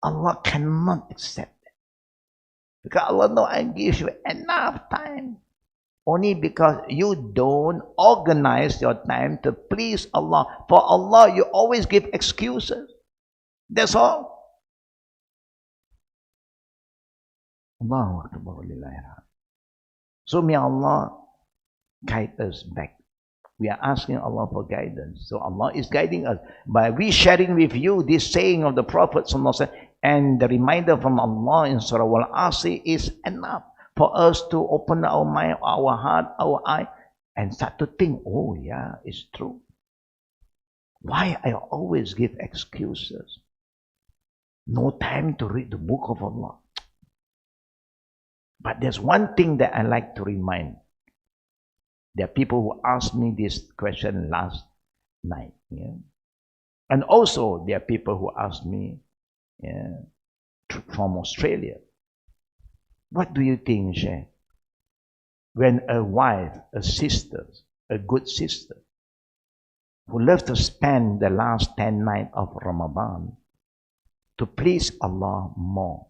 Allah cannot accept it. Because Allah knows I give you enough time. Only because you don't organize your time to please Allah. For Allah, you always give excuses. That's all. Allahu Akbar. So may Allah guide us back. We are asking Allah for guidance. So Allah is guiding us. By we sharing with you this saying of the Prophet and the reminder from Allah in Surah Al-Asr is enough for us to open our mind, our heart, our eye, and start to think, oh yeah, it's true. Why I always give excuses? No time to read the book of Allah. But there's one thing that I like to remind. There are people who asked me this question last night. Yeah? And also, there are people who asked me from Australia. What do you think, Sheikh? When a wife, a sister, a good sister, who loves to spend the last 10 nights of Ramadan to please Allah more,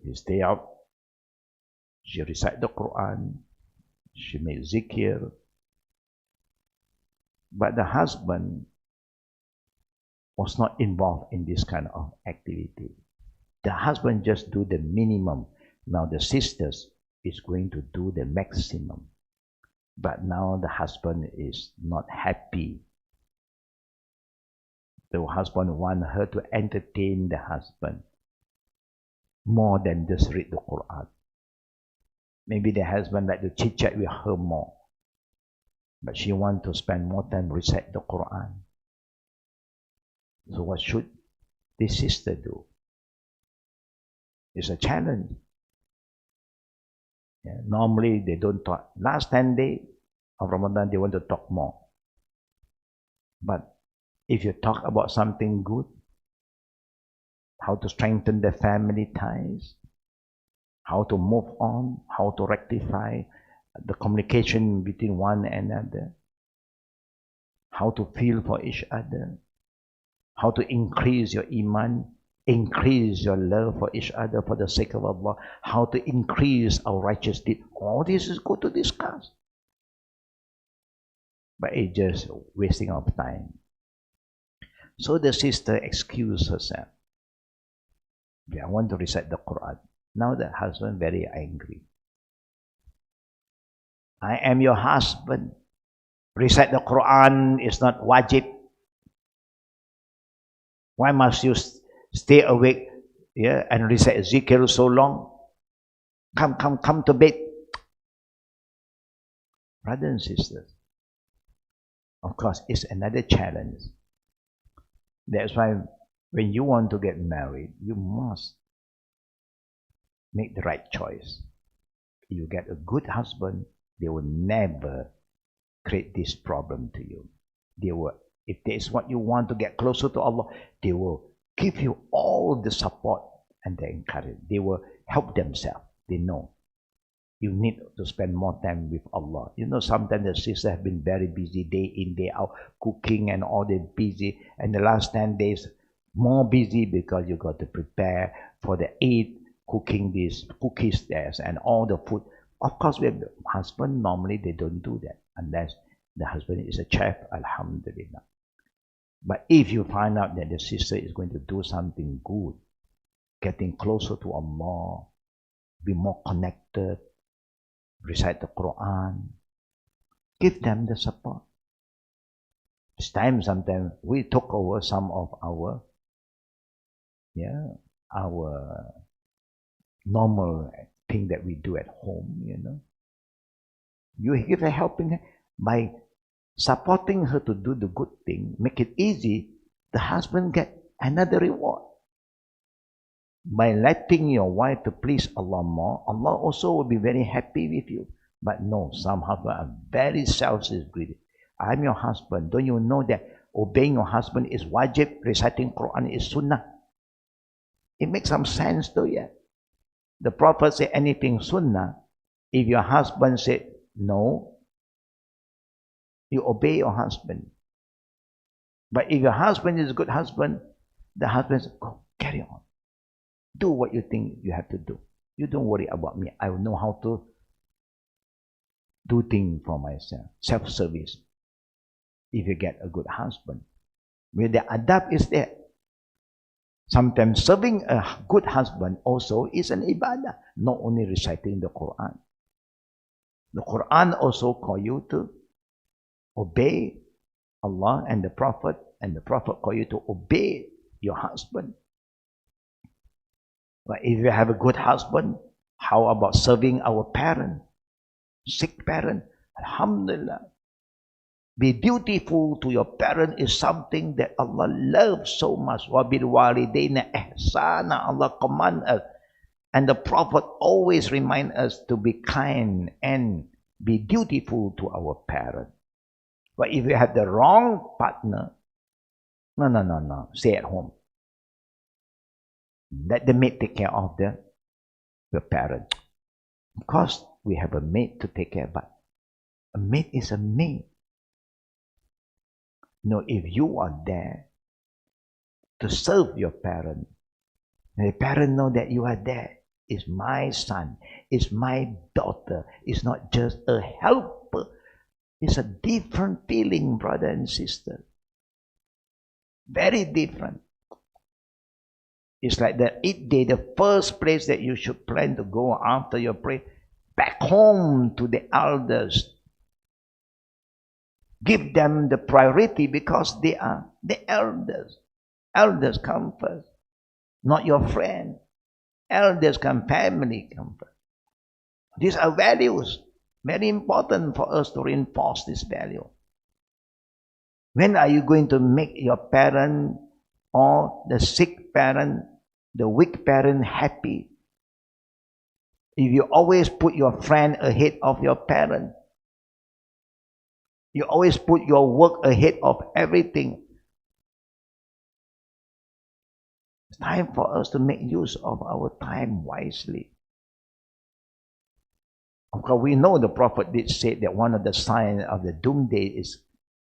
she stay up, she recite the Quran, she makes zikr, but the husband was not involved in this kind of activity. The husband just do the minimum. Now the sisters is going to do the maximum. But now the husband is not happy. The husband wants her to entertain the husband more than just read the Quran. Maybe the husband like to chit-chat with her more. But she wants to spend more time recite the Quran. So what should this sister do? It's a challenge. Yeah, normally they don't talk. Last 10 days of Ramadan, they want to talk more. But if you talk about something good, how to strengthen the family ties, how to move on, how to rectify the communication between one another, how to feel for each other, how to increase your iman, increase your love for each other for the sake of Allah, how to increase our righteous deed. All this is good to discuss. But it's just wasting of time. So the sister excused herself. Yeah, I want to recite the Quran. Now the husband very angry. I am your husband. Recite the Quran is not wajib. Why must you stay awake, yeah, and recite zikr so long? Come to bed. Brothers and sisters, of course, it's another challenge. That's why when you want to get married, you must make the right choice. You get a good husband, they will never create this problem to you. They will, if that is what you want to get closer to Allah, they will give you all the support and the encouragement. They will help themselves. They know you need to spend more time with Allah. You know, sometimes the sisters have been very busy day in, day out, cooking and all they busy. And the last 10 days, more busy because you got to prepare for the Eid, cooking these cookies there and all the food. Of course, with the husband, normally they don't do that unless the husband is a chef, alhamdulillah. But if you find out that the sister is going to do something good, getting closer to Allah, be more connected, recite the Quran, give them the support. It's time sometimes we took over some of our normal thing that we do at home, you know. You give a helping hand by supporting her to do the good thing, make it easy, the husband get another reward. By letting your wife to please Allah more, Allah also will be very happy with you. But no, some husbands are very selfish, greedy. I'm your husband. Don't you know that obeying your husband is wajib, reciting Quran is sunnah? It makes some sense to you. The Prophet said anything sunnah, if your husband said no, you obey your husband. But if your husband is a good husband, the husband says, go, carry on. Do what you think you have to do. You don't worry about me. I will know how to do things for myself. Self-service. If you get a good husband. Where the adab is there. Sometimes serving a good husband also is an ibadah. Not only reciting the Quran. The Quran also calls you to obey Allah and the Prophet call you to obey your husband. But if you have a good husband, how about serving our parent, sick parent? Alhamdulillah. Be dutiful to your parent is something that Allah loves so much. وَبِالْوَالِدَيْنَ إِحْسَانًا, Allah command us. And the Prophet always remind us to be kind and be dutiful to our parent. But if you have the wrong partner, no, stay at home. Let the maid take care of the parent. Of course, we have a maid to take care, but a maid is a maid. No, if you are there to serve your parent, and the parent know that you are there, it's my son, it's my daughter, it's not just a helper. It's a different feeling, brother and sister. Very different. It's like the Eid day, the first place that you should plan to go after your prayer, back home to the elders. Give them the priority because they are the elders. Elders come first, not your friend. Elders come, family come first. These are values. Very important for us to reinforce this value. When are you going to make your parent or the sick parent, the weak parent happy. If you always put your friend ahead of your parent, you always put your work ahead of everything. It's time for us to make use of our time wisely. Of course, we know the Prophet did say that one of the signs of the doomsday is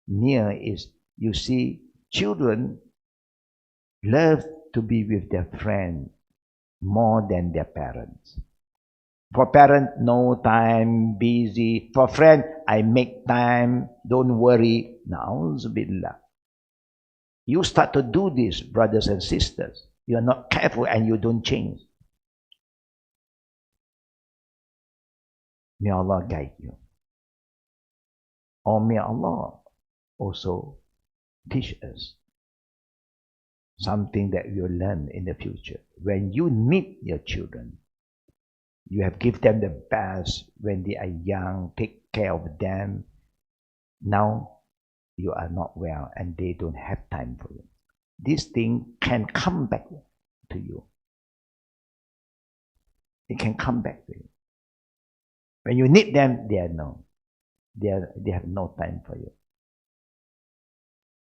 near is you see children love to be with their friend more than their parents. For parent, no time, busy. For friend, I make time, don't worry. Na'uzubillah. You start to do this, brothers and sisters. You are not careful and you don't change. May Allah guide you. Or may Allah also teach us something that you'll learn in the future. When you need your children, you have given them the best when they are young, take care of them. Now you are not well and they don't have time for you. This thing can come back to you. It can come back to you. When you need them, they have no time for you.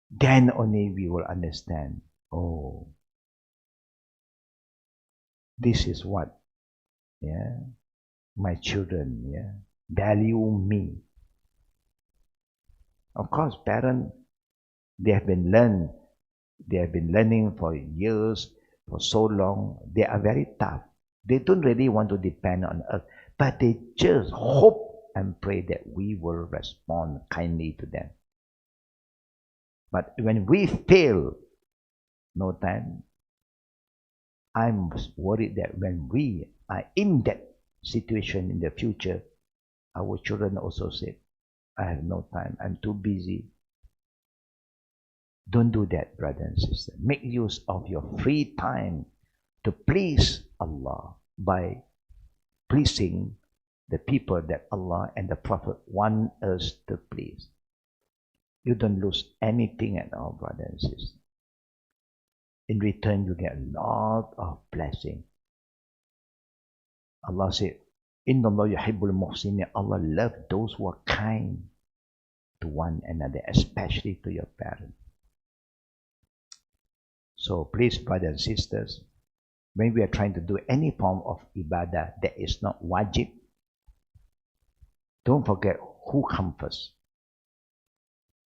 Then only we will understand, oh, this is what, my children, value me. Of course, parents, they have been learning for years, for so long. They are very tough. They don't really want to depend on us, but they just hope and pray that we will respond kindly to them. But when we fail, no time, I'm worried that when we are in that situation in the future, our children also say, I have no time, I'm too busy. Don't do that, brother and sister. Make use of your free time to please Allah by pleasing the people that Allah and the Prophet want us to please. You don't lose anything at all, brother and sister. In return, you get a lot of blessing. Allah said, Inna Allah yuhibbul muhsinin. Allah loves those who are kind to one another, especially to your parents. So please, brothers and sisters, when we are trying to do any form of ibadah that is not wajib, don't forget who comes first.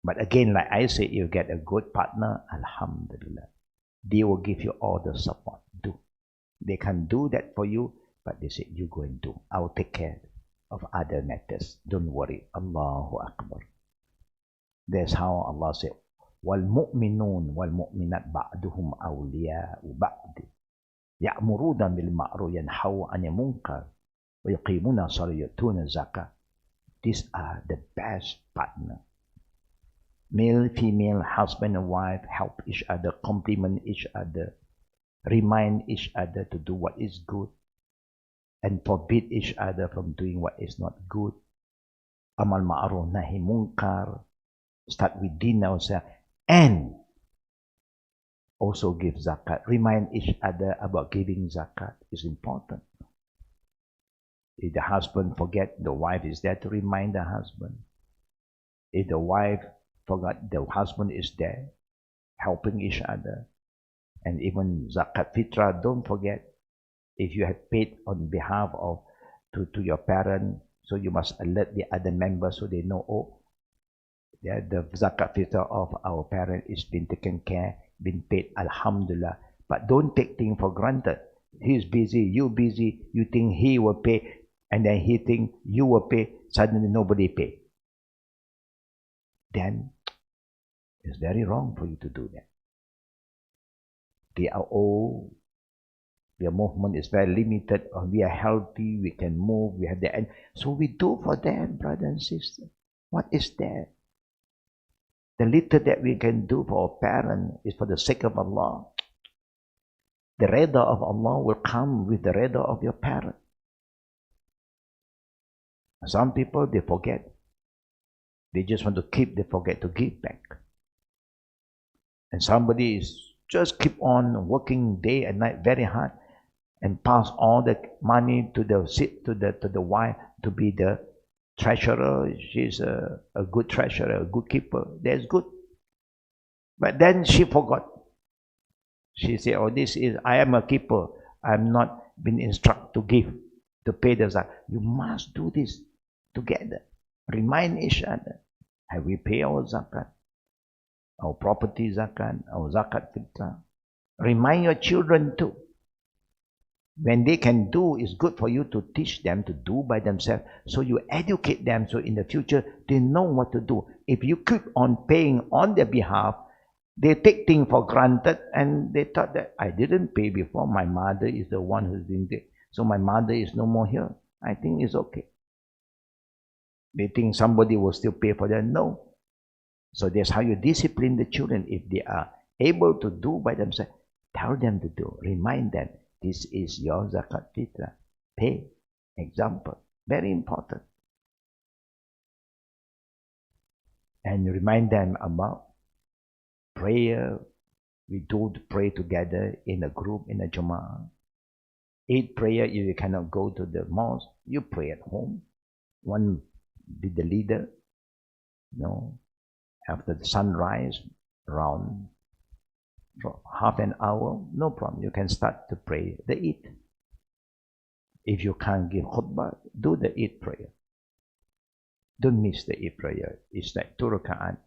But again, like I said, you get a good partner, alhamdulillah. They will give you all the support. Do. They can do that for you, but they say, you go and do. I will take care of other matters. Don't worry. Allahu Akbar. That's how Allah said, وَالْمُؤْمِنُونَ وَالْمُؤْمِنَاتْ بَعْدُهُمْ أَوْلِيَاءُ بَعْدٍ يَأْمُرُونَ بِالْمَعْرُوفِ وَيَنْهَوْنَ عَنِ الْمُنكَرِ وَيُقِيمُونَ الصَّلَاةَ وَيُؤْتُونَ الزَّكَاةَ. These are the best partner. Male, female, husband and wife help each other, compliment each other, remind each other to do what is good, and forbid each other from doing what is not good. Amal ma'ruf nahi munkar. Start within ourselves and also give zakat. Remind each other about giving zakat is important. If the husband forget, the wife is there to remind the husband. If the wife forgot, the husband is there helping each other. And even zakat fitrah, don't forget. If you have paid on behalf of to your parent, so you must alert the other members so they know, oh, the zakat fitrah of our parent is been taken care, been paid, alhamdulillah. But don't take things for granted. He's busy, you busy, you think he will pay, and then he think you will pay, suddenly nobody pay. Then it's very wrong for you to do that. They are old, their movement is very limited, or we are healthy, we can move, we have the end. So we do for them, brother and sister. What is there? The little that we can do for our parents is for the sake of Allah. The reda of Allah will come with the reda of your parent. Some people, they forget. They just want to keep, they forget to give back. And somebody is just keep on working day and night very hard and pass all the money to the wife to be the treasurer. She's a good treasurer, a good keeper. That's good. But then she forgot. She said, "Oh, I am a keeper. I'm not been instructed to give, to pay the zakat." You must do this together. Remind each other. Have we paid our zakat? Our property zakat, our zakat fitrah. Remind your children too. When they can do, it's good for you to teach them to do by themselves. So you educate them so in the future they know what to do. If you keep on paying on their behalf, they take things for granted and they thought that I didn't pay before. My mother is the one who's doing it. So my mother is no more here. I think it's okay. They think somebody will still pay for them. No. So that's how you discipline the children. If they are able to do by themselves, tell them to do. Remind them, this is your zakat fitrah. Pay. Example. Very important. And remind them about prayer. We do pray together in a group, in a jama'ah. Eid prayer, if you cannot go to the mosque, you pray at home. One be the leader. No. After the sunrise, around for half an hour, no problem. You can start to pray the Eid. If you can't give khutbah, do the Eid prayer. Don't miss the Eid prayer. It's like 2 raka'at.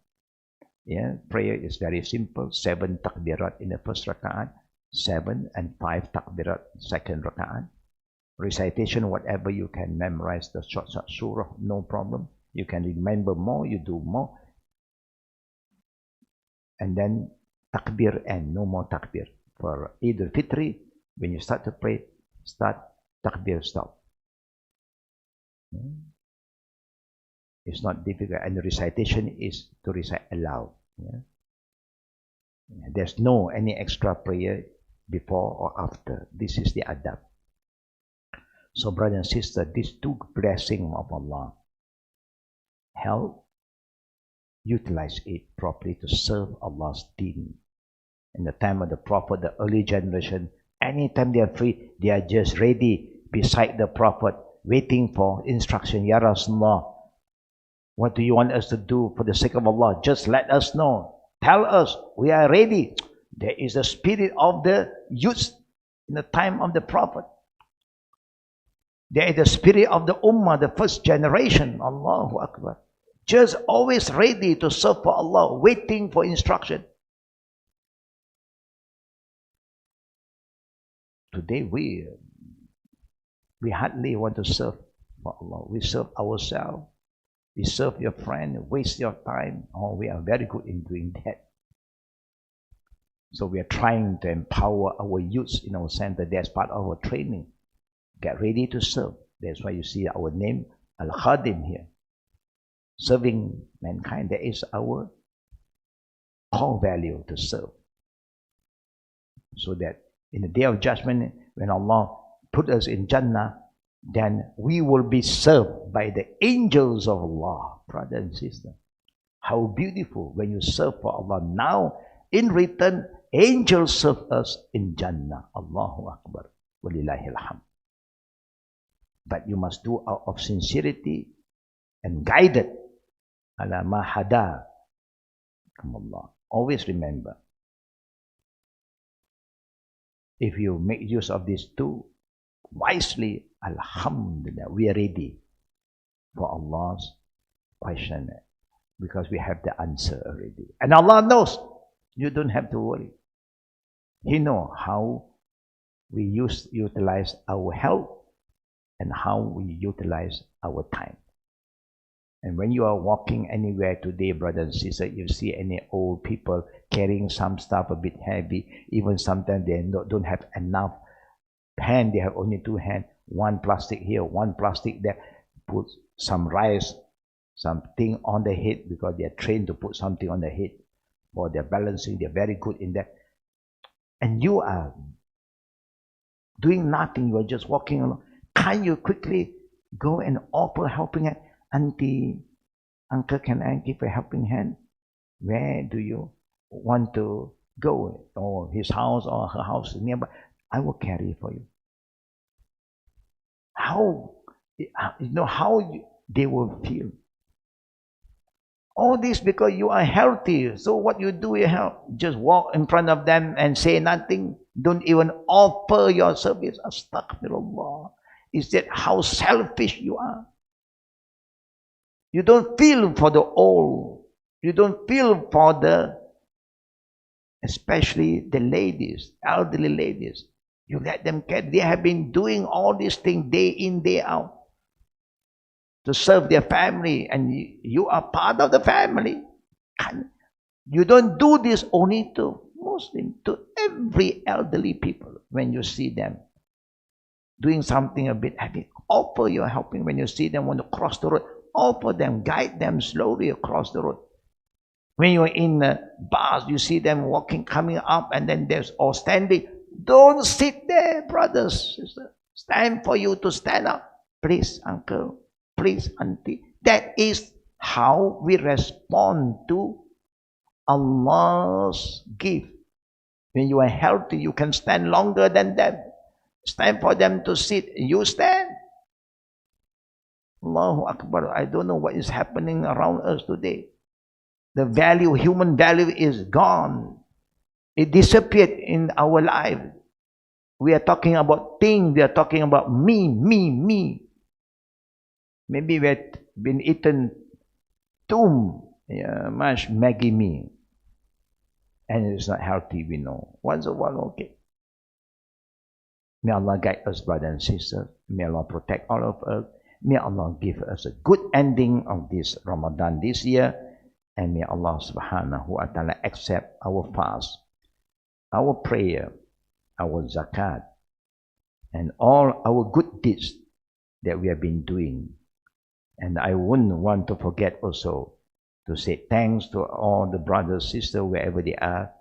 Yeah, prayer is very simple. 7 takbirat in the first raka'at, 7 and 5 takbirat second raka'at. Recitation, whatever you can memorize the short surah, no problem. You can remember more, you do more. And then takbir and no more takbir. For Eid al-Fitri, when you start to pray, start takbir, stop. It's not difficult, and the recitation is to recite aloud. Yeah? There's no any extra prayer before or after. This is the adab. So, brothers and sisters, these two blessings of Allah, help utilize it properly to serve Allah's deen. In the time of the Prophet, the early generation, anytime they are free, they are just ready beside the Prophet, waiting for instruction. Ya Rasulullah, what do you want us to do for the sake of Allah? Just let us know. Tell us, we are ready. There is a spirit of the youth in the time of the Prophet. There is the spirit of the Ummah, the first generation. Allahu Akbar. Just always ready to serve for Allah, waiting for instruction. Today we hardly want to serve for Allah. We serve ourselves. We serve your friend, waste your time. Oh, we are very good in doing that. So we are trying to empower our youth in our center. That's part of our training. Get ready to serve. That's why you see our name, Al-Khadim here. Serving mankind, that is our core value, to serve. So that in the day of judgment, when Allah put us in Jannah, then we will be served by the angels of Allah, brother and sister. How beautiful when you serve for Allah. Now, in return, angels serve us in Jannah. Allahu Akbar. Walillahil hamd. But you must do out of sincerity and guided. Ala ma hada. Allah. Always remember, if you make use of these two wisely, alhamdulillah, we are ready for Allah's question, because we have the answer already. And Allah knows. You don't have to worry. He knows how we utilize our health and how we utilize our time. And when you are walking anywhere today, brothers and sisters, you see any old people carrying some stuff a bit heavy, even sometimes they don't have enough hand, they have only 2 hands, one plastic here, one plastic there, put some rice, something on the head, because they are trained to put something on the head for their balancing. They're very good in that. And you are doing nothing, you are just walking along. Can you quickly go and offer a helping hand? Auntie, uncle, can I give a helping hand? Where do you want to Go, or his house or her house is nearby. I will carry for you. How, how they will feel. All this because you are healthy. So what you do, you just walk in front of them and say nothing. Don't even offer your service. Astaghfirullah. Is that how selfish you are? You don't feel for the old. You don't feel for the, especially the ladies, elderly ladies. You let them get, they have been doing all these things day in, day out to serve their family, and you are part of the family. You don't do this only to Muslims, to every elderly people. When you see them doing something a bit heavy, offer your helping. When you see them want to cross the road, offer them, guide them slowly across the road. When you're in a bus, you see them walking, coming up, and then there's all standing. Don't sit there, brothers, sisters. It's time for you to stand up. Please, uncle. Please, auntie. That is how we respond to Allah's gift. When you are healthy, you can stand longer than them. It's time for them to sit. You stand. Allahu Akbar. I don't know what is happening around us today. The value, human value is gone. It disappeared in our life. We are talking about things. We are talking about me, me, me. Maybe we've been eaten too much Maggie mee. And it's not healthy, we know. Once a while, okay. May Allah guide us, brothers and sisters. May Allah protect all of us. May Allah give us a good ending of this Ramadan this year. And may Allah subhanahu wa ta'ala accept our fast, our prayer, our zakat, and all our good deeds that we have been doing. And I wouldn't want to forget also to say thanks to all the brothers, sisters, wherever they are,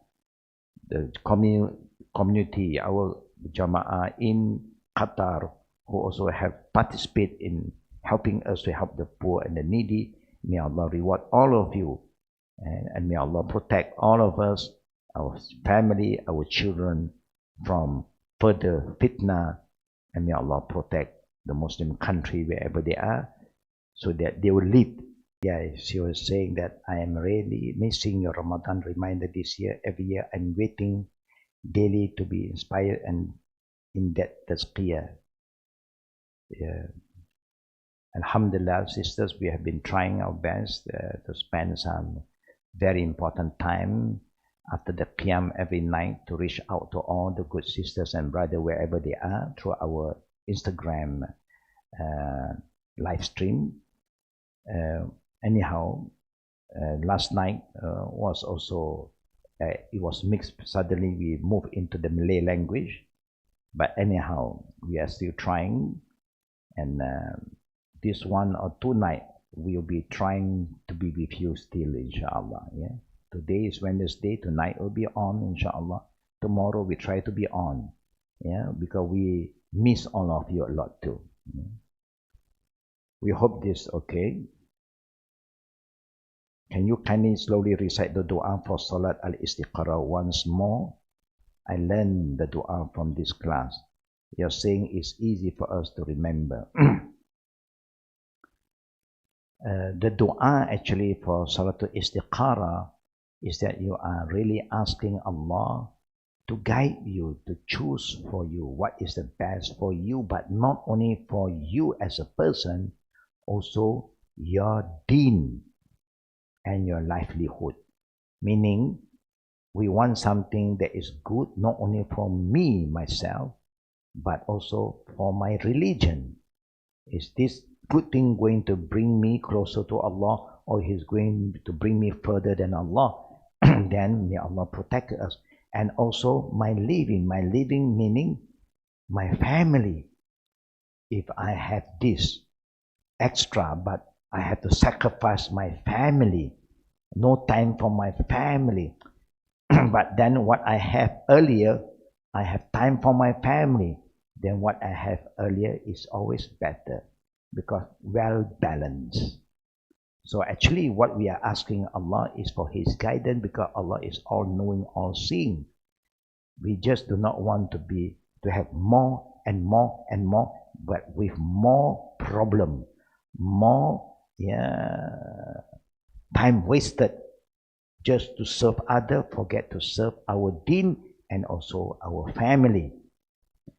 the community, our jama'ah in Qatar, who also have participated in helping us to help the poor and the needy. May Allah reward all of you. And may Allah protect all of us, our family, our children from further fitna. And may Allah protect the Muslim country wherever they are, so that they will lead. Yeah, she was saying that I am really missing your Ramadan reminder this year. Every year I'm waiting daily to be inspired and in that tazkiyah. Yeah. Alhamdulillah, sisters, we have been trying our best to spend some very important time after the Qiyam every night to reach out to all the good sisters and brothers wherever they are through our Instagram live stream. Anyhow, last night was also, it was mixed. Suddenly we moved into the Malay language. But anyhow, we are still trying. And this 1 or 2 nights, we'll be trying to be with you still, inshaAllah. Yeah? Today is Wednesday. Tonight will be on, inshaAllah. Tomorrow we try to be on. Yeah, because we miss all of you a lot too. Yeah? We hope this okay. Can you kindly slowly recite the dua for Salat al-Istiqara once more? I learned the dua from this class. You're saying it's easy for us to remember. The dua actually for Salat al-Istiqara is that you are really asking Allah to guide you, to choose for you what is the best for you, but not only for you as a person, also your deen and your livelihood. Meaning, we want something that is good not only for me, myself, but also for my religion. Is this good thing going to bring me closer to Allah, or is going to bring me further than Allah? Then may Allah protect us. And also my living meaning my family. If I have this extra, but I have to sacrifice my family, no time for my family. But then what I have earlier, I have time for my family. Then what I have earlier is always better, because well balanced. So actually what we are asking Allah is for His guidance, because Allah is all knowing, all seeing. We just do not want to have more and more and more, but with more problem, more time wasted just to serve others, forget to serve our deen and also our family.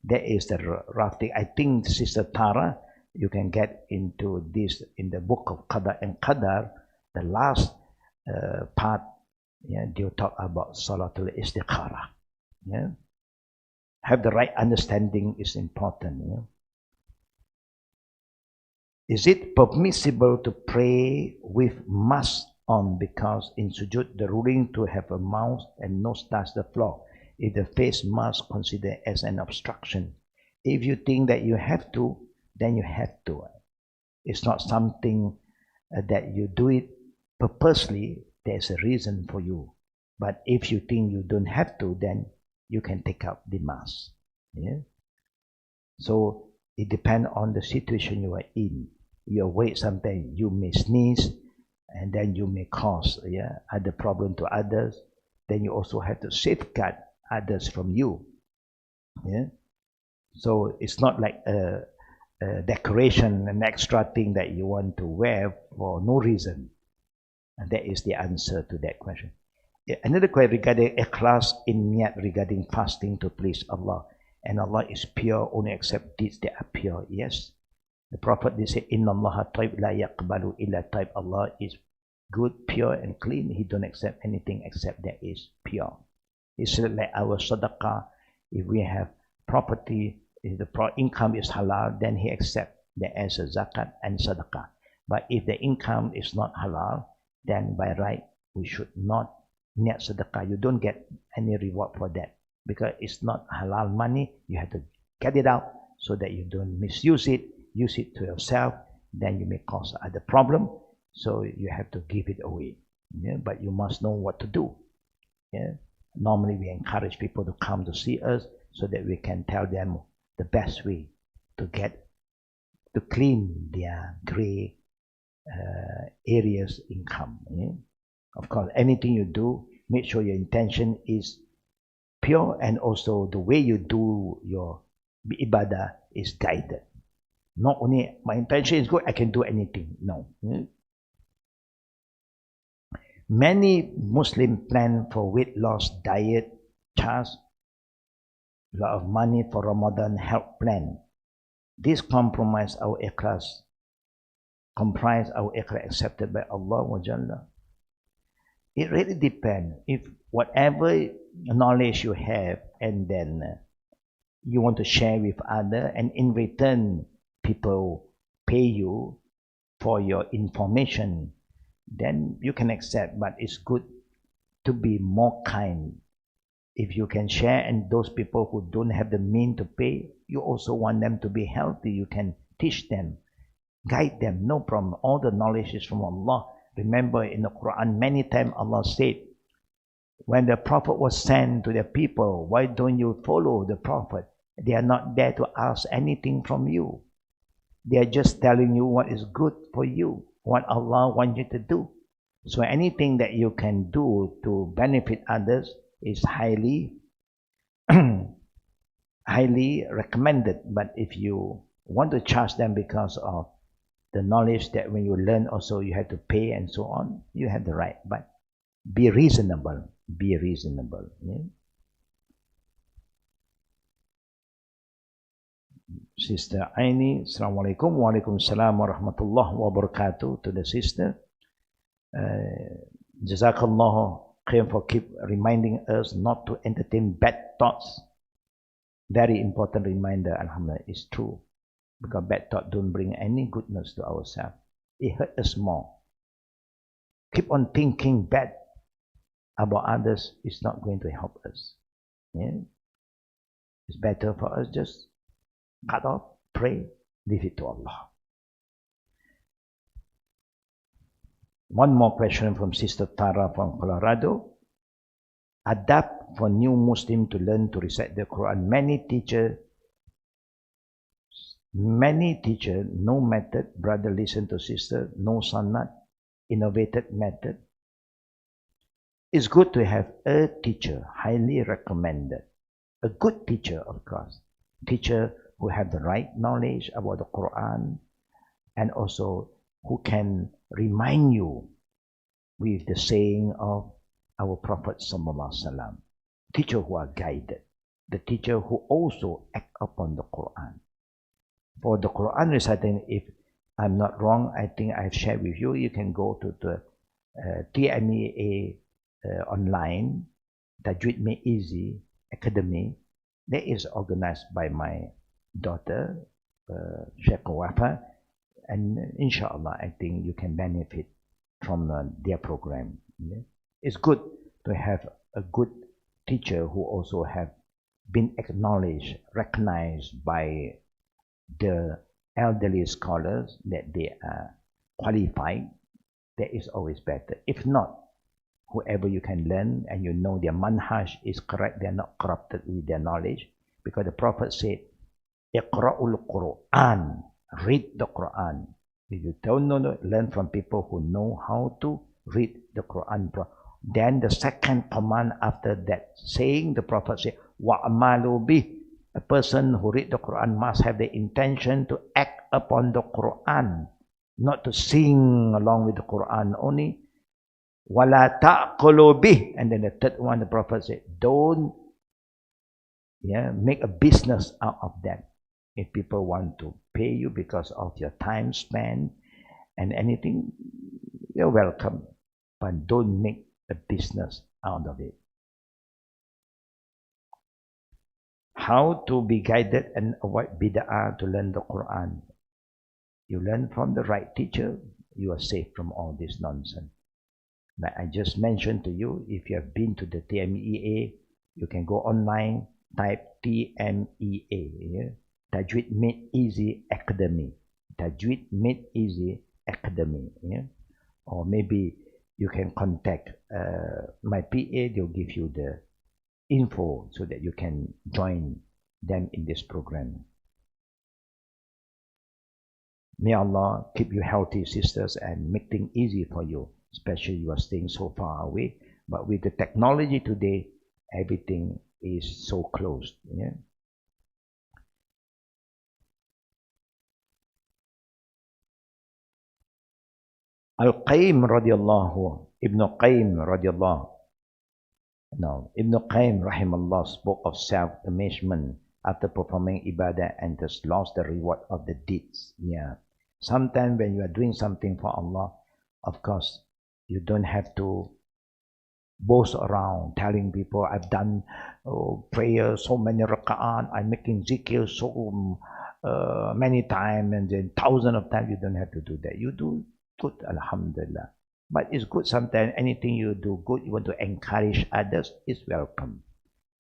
That is the rough thing. I think Sister Tara, you can get into this in the book of Qada and Qadr, the last part. They talk about Salatul Istikhara. Have the right understanding is important. Is it permissible to pray with mask on? Because in sujood the ruling to have a mouth and nose touch the floor. If the face mask considered as an obstruction. If you think that you have to, then you have to. It's not something that you do it purposely. There's a reason for you. But if you think you don't have to, then you can take out the mask. So it depends on the situation you are in. You're awake, sometimes you may sneeze, and then you may cause other problem to others. Then you also have to safeguard others from you. So it's not like a decoration, an extra thing that you want to wear for no reason. And that is the answer to that question. Another question regarding ikhlas in niyat regarding fasting to please Allah. And Allah is pure, only accept deeds that are pure. Yes. The Prophet, they say, Inna Allah taib la yaqbalu illa taib. Allah is good, pure and clean. He don't accept anything except that is pure. It's like our sadaqah. If we have property, if the income is halal, then he accepts that as a zakat and sadaqah. But if the income is not halal, then by right, we should not niyat sadaqah. You don't get any reward for that, because it's not halal money. You have to get it out so that you don't misuse it, use it to yourself, then you may cause other problem. So you have to give it away. But you must know what to do. Normally we encourage people to come to see us so that we can tell them the best way to clean their gray areas income. Of course, anything you do, make sure your intention is pure, and also the way you do your ibadah is guided. Not only my intention is good, I can do anything. No. Many Muslims plan for weight loss diet, charge a lot of money for Ramadan health plan. This comprise our ikhlas accepted by Allah wa Jalla. It really depends. If whatever knowledge you have and then you want to share with others, and in return people pay you for your information, then you can accept. But it's good to be more kind. If you can share, and those people who don't have the means to pay, you also want them to be healthy, you can teach them, guide them, no problem. All the knowledge is from Allah. Remember in the Quran, many times Allah said, when the Prophet was sent to the people, why don't you follow the Prophet? They are not there to ask anything from you. They are just telling you what is good for you, what Allah wants you to do. So anything that you can do to benefit others is highly highly recommended. But if you want to charge them because of the knowledge that when you learn also you have to pay and so on, you have the right. But be reasonable. Be reasonable. Sister Aini, Assalamu'alaikum. Wa alaikum salam wa rahmatullahi wa barakatuh to the sister. Jazakallah khair for keep reminding us not to entertain bad thoughts. Very important reminder, alhamdulillah, it's true. Because bad thoughts don't bring any goodness to ourselves. It hurts us more. Keep on thinking bad about others is not going to help us. It's better for us just cut off, pray, leave it to Allah. One more question from Sister Tara from Colorado. Adapt for new Muslim to learn to recite the Quran. Many teacher, no method, brother listen to sister, no sunnah, innovative method. It's good to have a teacher, highly recommended. A good teacher, of course. Teacher who have the right knowledge about the Quran and also who can remind you with the saying of our Prophet Sallallahu Alaihi Wasallam. Teacher who are guided. The teacher who also act upon the Quran. For the Quran reciting, if I'm not wrong, I think I've shared with you, you can go to the TMEA online, Tajweed Made Easy Academy. That is organized by my daughter, Sheikh, and inshaAllah, I think you can benefit from their program. It's good to have a good teacher who also have been acknowledged, recognized by the elderly scholars that they are qualified. That is always better. If not, whoever you can learn and you know their manhaj is correct, they're not corrupted with their knowledge. Because the Prophet said, Iqra'ul Quran, read the Quran. If you don't know, learn from people who know how to read the Quran. Then the second command after that saying, the Prophet said, Wa'amalu bih. A person who read the Quran must have the intention to act upon the Quran, not to sing along with the Quran only. Wala ta'qulu bih. And then the third one, the Prophet said, don't make a business out of that. If people want to pay you because of your time spent and anything, you're welcome. But don't make a business out of it. How to be guided and avoid bid'ah to learn the Quran. You learn from the right teacher, you are safe from all this nonsense. Like I just mentioned to you, if you have been to the TMEA, you can go online, type TMEA, Tajweed Made Easy Academy. Tajweed Made Easy Academy. Or maybe you can contact my PA, they'll give you the info so that you can join them in this program. May Allah keep you healthy, sisters, and make things easy for you, especially you are staying so far away. But with the technology today, everything is so close. Al-Qayyim radiallahu, Ibn Qayyim radiallahu. Now, Ibn Qayyim rahimallah spoke of self-amazement after performing ibadah and thus lost the reward of the deeds. Sometimes when you are doing something for Allah, of course, you don't have to boast around telling people, I've done prayer so many raka'at, I'm making zikr so many times and then thousands of times. You don't have to do that. You do good, alhamdulillah. But it's good sometimes, anything you do good, you want to encourage others, is welcome.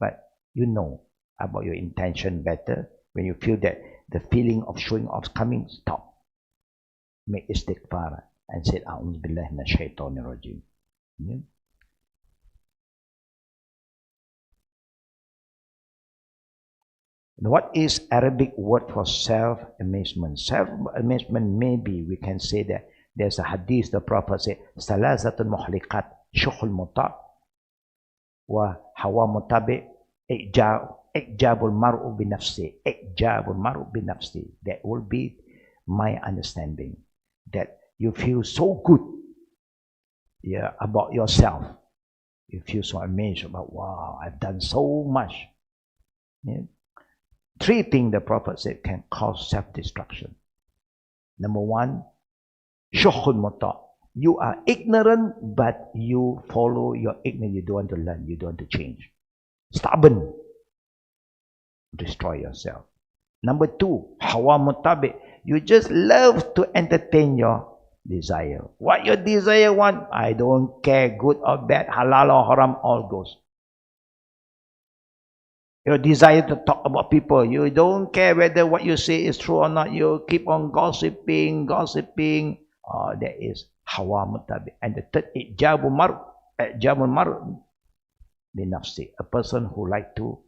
But you know about your intention better. When you feel that the feeling of showing off is coming, stop. Make istighfar and say, A'udhu billahi minash shaitanir rajim. What is Arabic word for self-amazement? Self-amazement, maybe we can say that there's a hadith, the Prophet said, Salasatul muhliqat, shukhul muta' wa hawa mutabi' ijabul mar'u binafsi. Ijabul mar'u binafsi. That will be my understanding. That you feel so good about yourself. You feel so amazed about, wow, I've done so much. Three things the Prophet said can cause self-destruction. Number one, shukhul muta'. You are ignorant, but you follow your ignorance. You don't want to learn. You don't want to change. Stubborn. Destroy yourself. Number two, hawa mutabi'. You just love to entertain your desire. What your desire want, I don't care, good or bad, halal or haram, all goes. Your desire to talk about people, you don't care whether what you say is true or not. You keep on gossiping. That is hawa mutabi'. And the third, ijabul mar' binafsi. A person who like to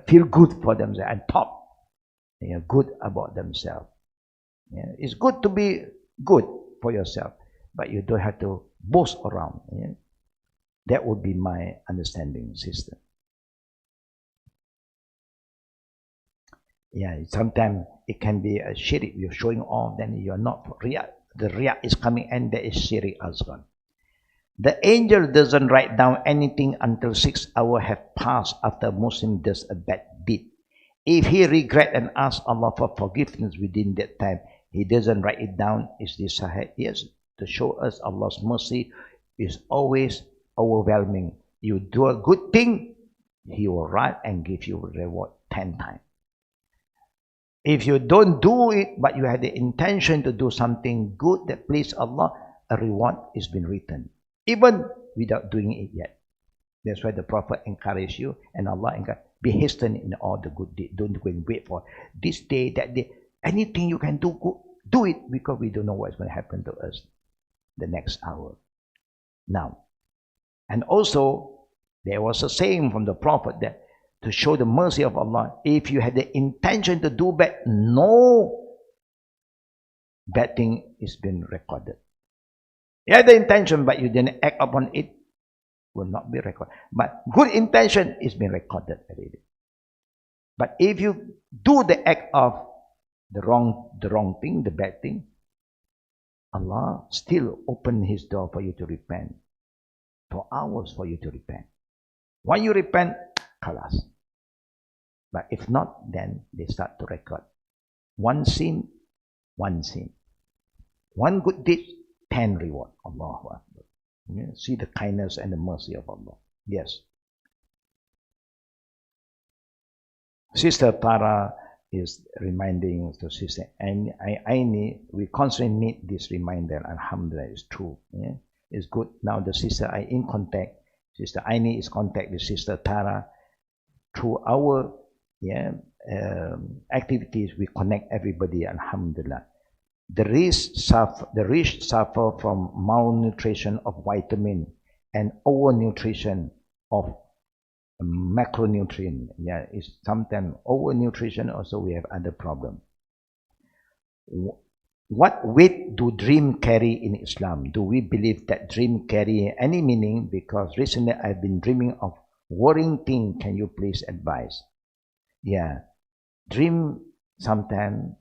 feel good for themselves and talk good about themselves. It's good to be good for yourself. but you don't have to boast around. Yeah? That would be my understanding, sister. Yeah, sometimes it can be a shirk. You're showing off, then you're not riya. The riya is coming, and there is shirk as well. The angel doesn't write down anything until 6 hours have passed after a Muslim does a bad deed. If he regret and asks Allah for forgiveness within that time, he doesn't write it down. Is this sahih? Yes, to show us Allah's mercy is always overwhelming. You do a good thing, He will write and give you a reward 10 times. If you don't do it, but you had the intention to do something good that please Allah, a reward is been written, even without doing it yet. That's why the Prophet encouraged you, and Allah encouraged, be hasten in all the good deeds. Don't go and wait for this day, that day. Anything you can do, good, do it, because we don't know what's going to happen to us the next hour. Now, and also, there was a saying from the Prophet that to show the mercy of Allah, if you had the intention to do bad, no bad thing is been recorded. You had the intention, but you didn't act upon it, will not be recorded. But good intention is being recorded already. But if you do the act of the wrong thing, the bad thing, Allah still open His door for you to repent, for hours for you to repent. When you repent, khalas. But if not, then they start to record. One sin, one sin. One good deed, 10 reward. Allahu Akbar. Yeah, see the kindness and the mercy of Allah. Yes. Sister Tara is reminding to Sister Aini, we constantly need this reminder. Alhamdulillah, it's true. Yeah? It's good. Now the sister are in contact. Sister Aini is contact with Sister Tara. Through our activities, we connect everybody. Alhamdulillah. The rich suffer from malnutrition of vitamin and overnutrition of macronutrient. Yeah, it's sometimes overnutrition. Also, we have other problem. What weight do dream carry in Islam? Do we believe that dream carry any meaning? Because recently I've been dreaming of worrying thing. Can you please advise? Yeah, dream sometimes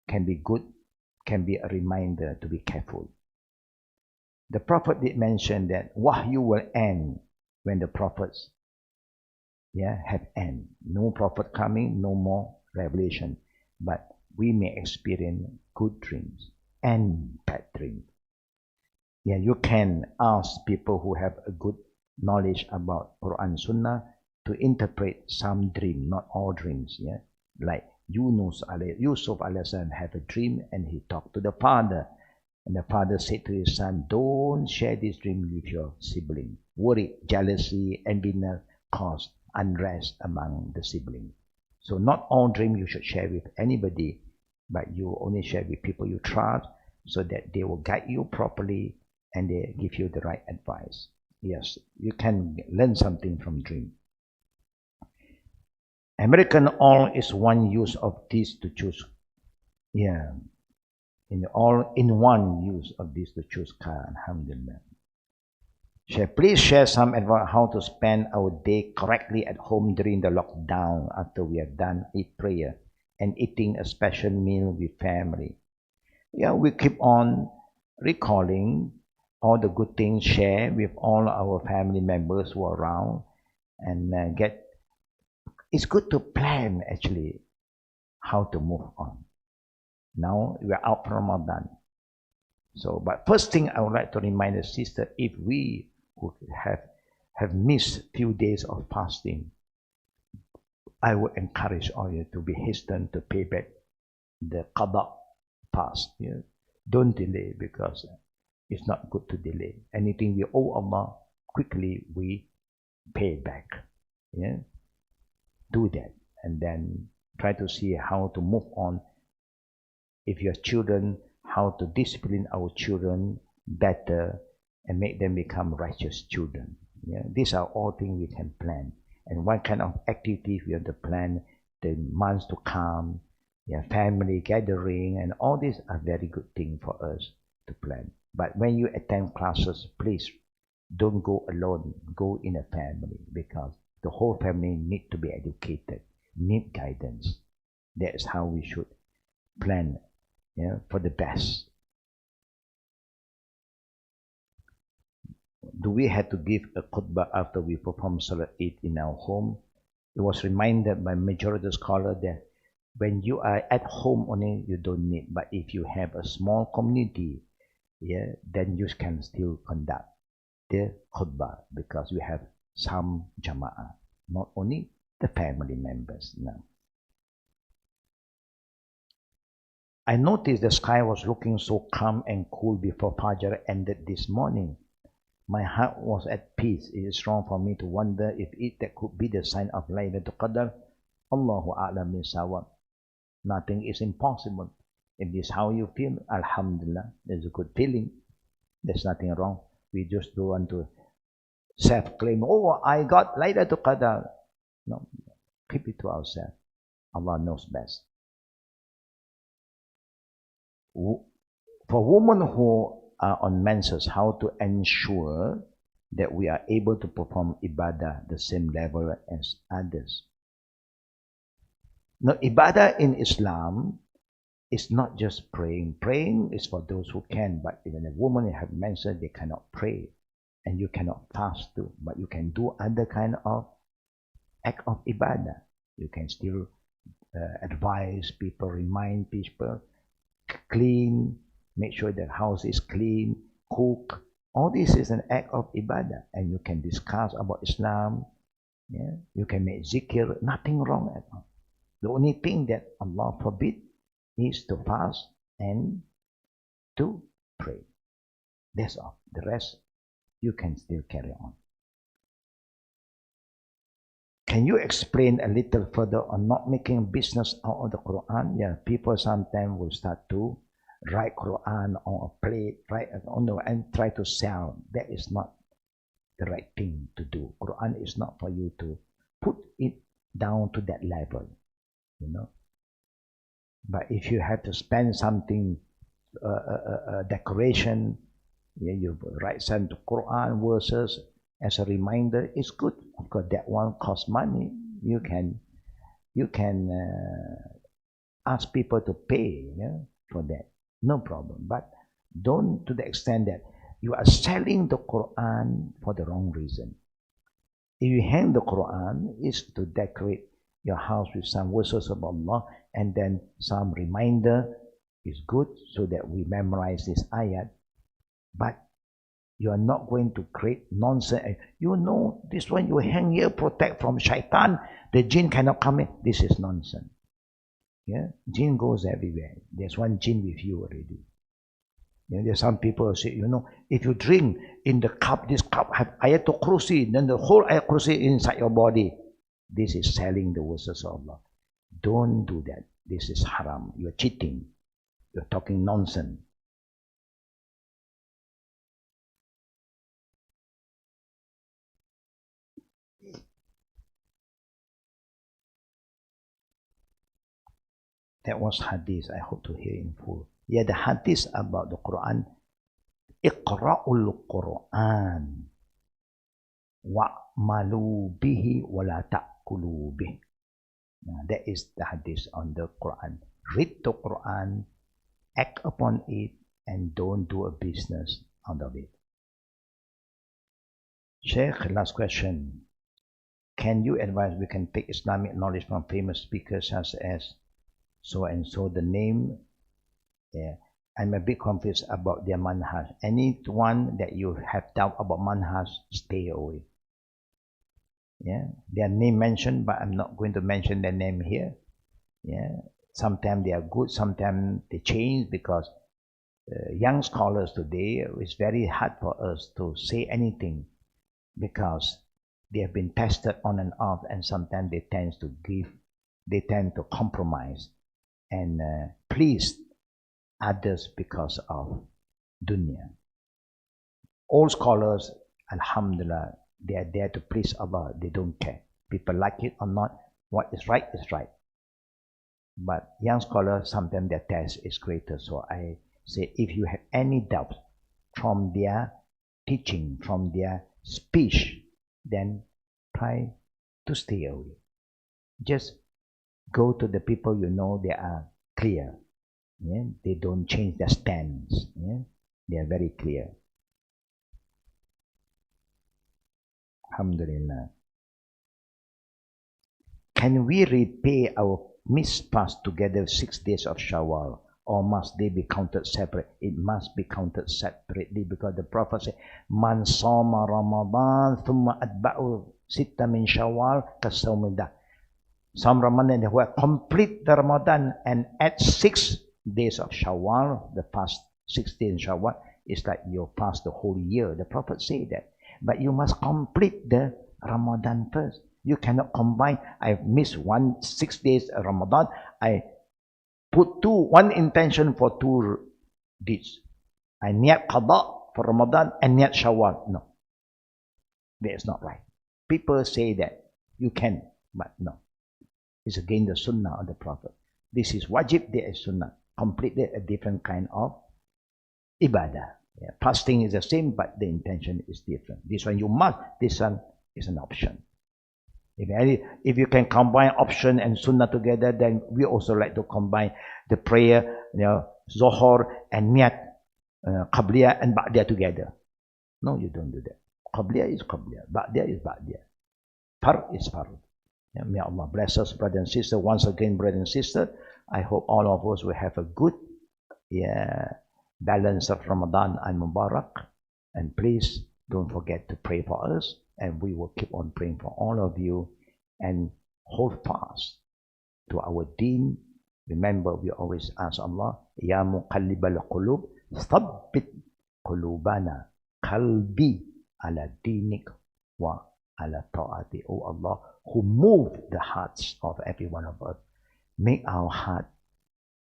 can be good, can be a reminder to be careful. The Prophet did mention that wahyu will end when the prophets have end. No prophet coming, no more revelation. But we may experience good dreams and bad dreams. Yeah, you can ask people who have a good knowledge about Quran Sunnah to interpret some dream, not all dreams. Yeah, like Yusuf alayhi had a dream and he talked to the father, and the father said to his son, "Don't share this dream with your sibling. Worry, jealousy, enviness cause unrest among the siblings. So not all dream you should share with anybody, but you only share with people you trust, so that they will guide you properly and they give you the right advice." Yes, you can learn something from dream. American oil is one use of this to choose. Yeah, in one use of this to choose car. Alhamdulillah. Please share some advice how to spend our day correctly at home during the lockdown after we have done a prayer and eating a special meal with family. Yeah, we keep on recalling all the good things, share with all our family members who are around, and it's good to plan actually how to move on. Now we're out from Ramadan. So, but first thing I would like to remind the sister, if we who have missed few days of fasting, I would encourage all you to be hastened to pay back the Qada fast. Yeah? Don't delay, because it's not good to delay. Anything we owe Allah, quickly we pay back. Yeah? Do that, and then try to see how to move on. If your children, how to discipline our children better and make them become righteous children. Yeah? These are all things we can plan. And what kind of activities we have to plan the months to come, family gathering, and all these are very good things for us to plan. But when you attend classes, please don't go alone. Go in a family, because the whole family need to be educated, need guidance. That's how we should plan, for the best. Do we have to give a khutbah after we perform Salat Eid in our home? It was reminded by majority scholar that when you are at home only, you don't need. But if you have a small community, then you can still conduct the khutbah, because we have some jama'ah, not only the family members now. I noticed the sky was looking so calm and cool before Fajr ended this morning. My heart was at peace. It is wrong for me to wonder if that could be the sign of Laylatul Qadr. Allahu A'lam bis-sawab. Nothing is impossible. If this is how you feel, Alhamdulillah, there's a good feeling. There's nothing wrong. We just don't want to self-claim, oh, I got Laylatul Qadr. No, keep it to ourselves. Allah knows best. For women who are on menses, how to ensure that we are able to perform ibadah the same level as others. Now, ibadah in Islam is not just praying. Praying is for those who can, but even a woman have menses, they cannot pray, and you cannot fast too. But you can do other kind of act of ibadah. You can still advise people, remind people, clean, make sure the house is clean, cook. All this is an act of ibadah, and you can discuss about Islam. You can make zikr, nothing wrong at all. The only thing that Allah forbid is to fast and to pray. That's all. The rest, you can still carry on. Can you explain a little further on not making business out of the Quran? Yeah, people sometimes will start to write Quran on a plate, and try to sell. That is not the right thing to do. Quran is not for you to put it down to that level, But if you have to spend something, decoration, you write some Quran verses as a reminder, it's good. Of course, that one costs money. You can ask people to pay for that. No problem. But don't to the extent that you are selling the Quran for the wrong reason. If you hang the Quran, it's to decorate your house with some verses of Allah, and then some reminder is good so that we memorize this ayat. But you are not going to create nonsense. This one you hang here, protect from shaitan. The jinn cannot come in. This is nonsense. Jinn goes everywhere. There's one jinn with you already. There's some people who say, if you drink in the cup, this cup have ayatul kursi, then the whole ayatul kursi inside your body. This is selling the verses of Allah. Don't do that. This is haram. You're cheating. You're talking nonsense. That was hadith. I hope to hear in full. Yeah, the hadith about the Quran. Iqra'ul Quran wa'malu bihi wa la ta'kulu bih. That is the hadith on the Quran. Read the Quran, act upon it, and don't do a business out of it. Sheikh, last question. Can you advise we can take Islamic knowledge from famous speakers such as so and so the name? I'm a bit confused about their manhaj. Anyone that you have doubt about manhaj, stay away. Their name mentioned, but I'm not going to mention their name here. Sometimes they are good, sometimes they change, because young scholars today, it's very hard for us to say anything, because they have been tested on and off, and sometimes they tend to compromise and please others because of dunya. Old scholars, alhamdulillah, they are there to please Allah. They don't care. People like it or not, what is right is right. But young scholars, sometimes their test is greater. So I say, if you have any doubt, from their teaching, from their speech, then try to stay away. Just go to the people you know they are clear. Yeah? They don't change their stance. Yeah? They are very clear. Alhamdulillah. Can we repay our missed fast together 6 days of Shawwal, or must they be counted separate? It must be counted separately, because the Prophet said, "Man sama Ramadan thumma atba'u sitta min Shawwal kasawmidah." Some Ramadan who complete the Ramadan and add 6 days of Shawwal, the fast 6 days in Shawwal, is like you fast the whole year. The Prophet said that. But you must complete the Ramadan first. You cannot combine. I've missed 6 days of Ramadan. I put one intention for 2 deeds. I niat Qada for Ramadan and niat Shawwal. No. That is not right. People say that you can, but no. It's against the Sunnah of the Prophet. This is wajib, there is Sunnah. Completely a different kind of ibadah. Yeah. Fasting is the same, but the intention is different. This one you must, this one is an option. If you can combine option and Sunnah together, then we also like to combine the prayer, Zohor and Niyat, Qabliyah and Ba'diyah together. No, you don't do that. Qabliyah is Qabliyah, Ba'diyah is Ba'diyah. Fard is Fard. Yeah, may Allah bless us, brothers and sisters. Once again, brothers and sisters, I hope all of us will have a good balance of Ramadan and Mubarak. And please don't forget to pray for us. And we will keep on praying for all of you. And hold fast to our deen. Remember, we always ask Allah, Ya muqallibal qulub, thabbit qulubana qalbi ala dinik wa ala ta'ati. O Allah, who moved the hearts of every one of us, make our heart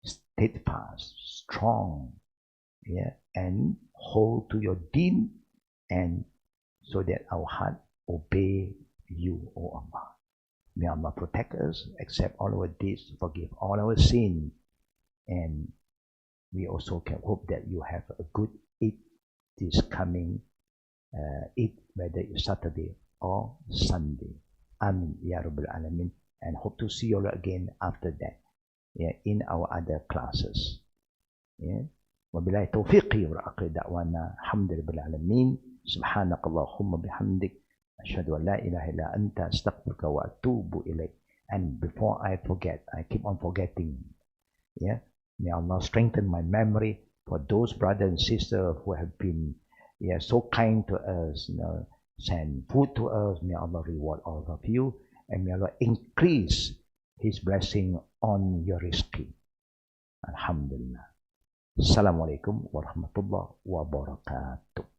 steadfast, strong, and hold to your deen, and so that our heart obey you, O Allah. May Allah protect us, accept all our deeds, forgive all our sins, and we also can hope that you have a good Eid this coming Eid, whether it's Saturday or Sunday. Amin Ya Rabbal Alamin. And hope to see you all again after that, in our other classes. Wabillahi tawfiqi wa aqi da'wana alhamdulillahi alamin. Subhanakallahumma bihamdik, ashhadu an la ilaha illa anta, astaghfiruka wa atubu ilayk. And before I forget, I keep on forgetting. May Allah strengthen my memory for those brothers and sisters who have been so kind to us, send food to us. May Allah reward all of you, and may Allah increase His blessing on your rizqi. Alhamdulillah. Assalamualaikum warahmatullahi wabarakatuh.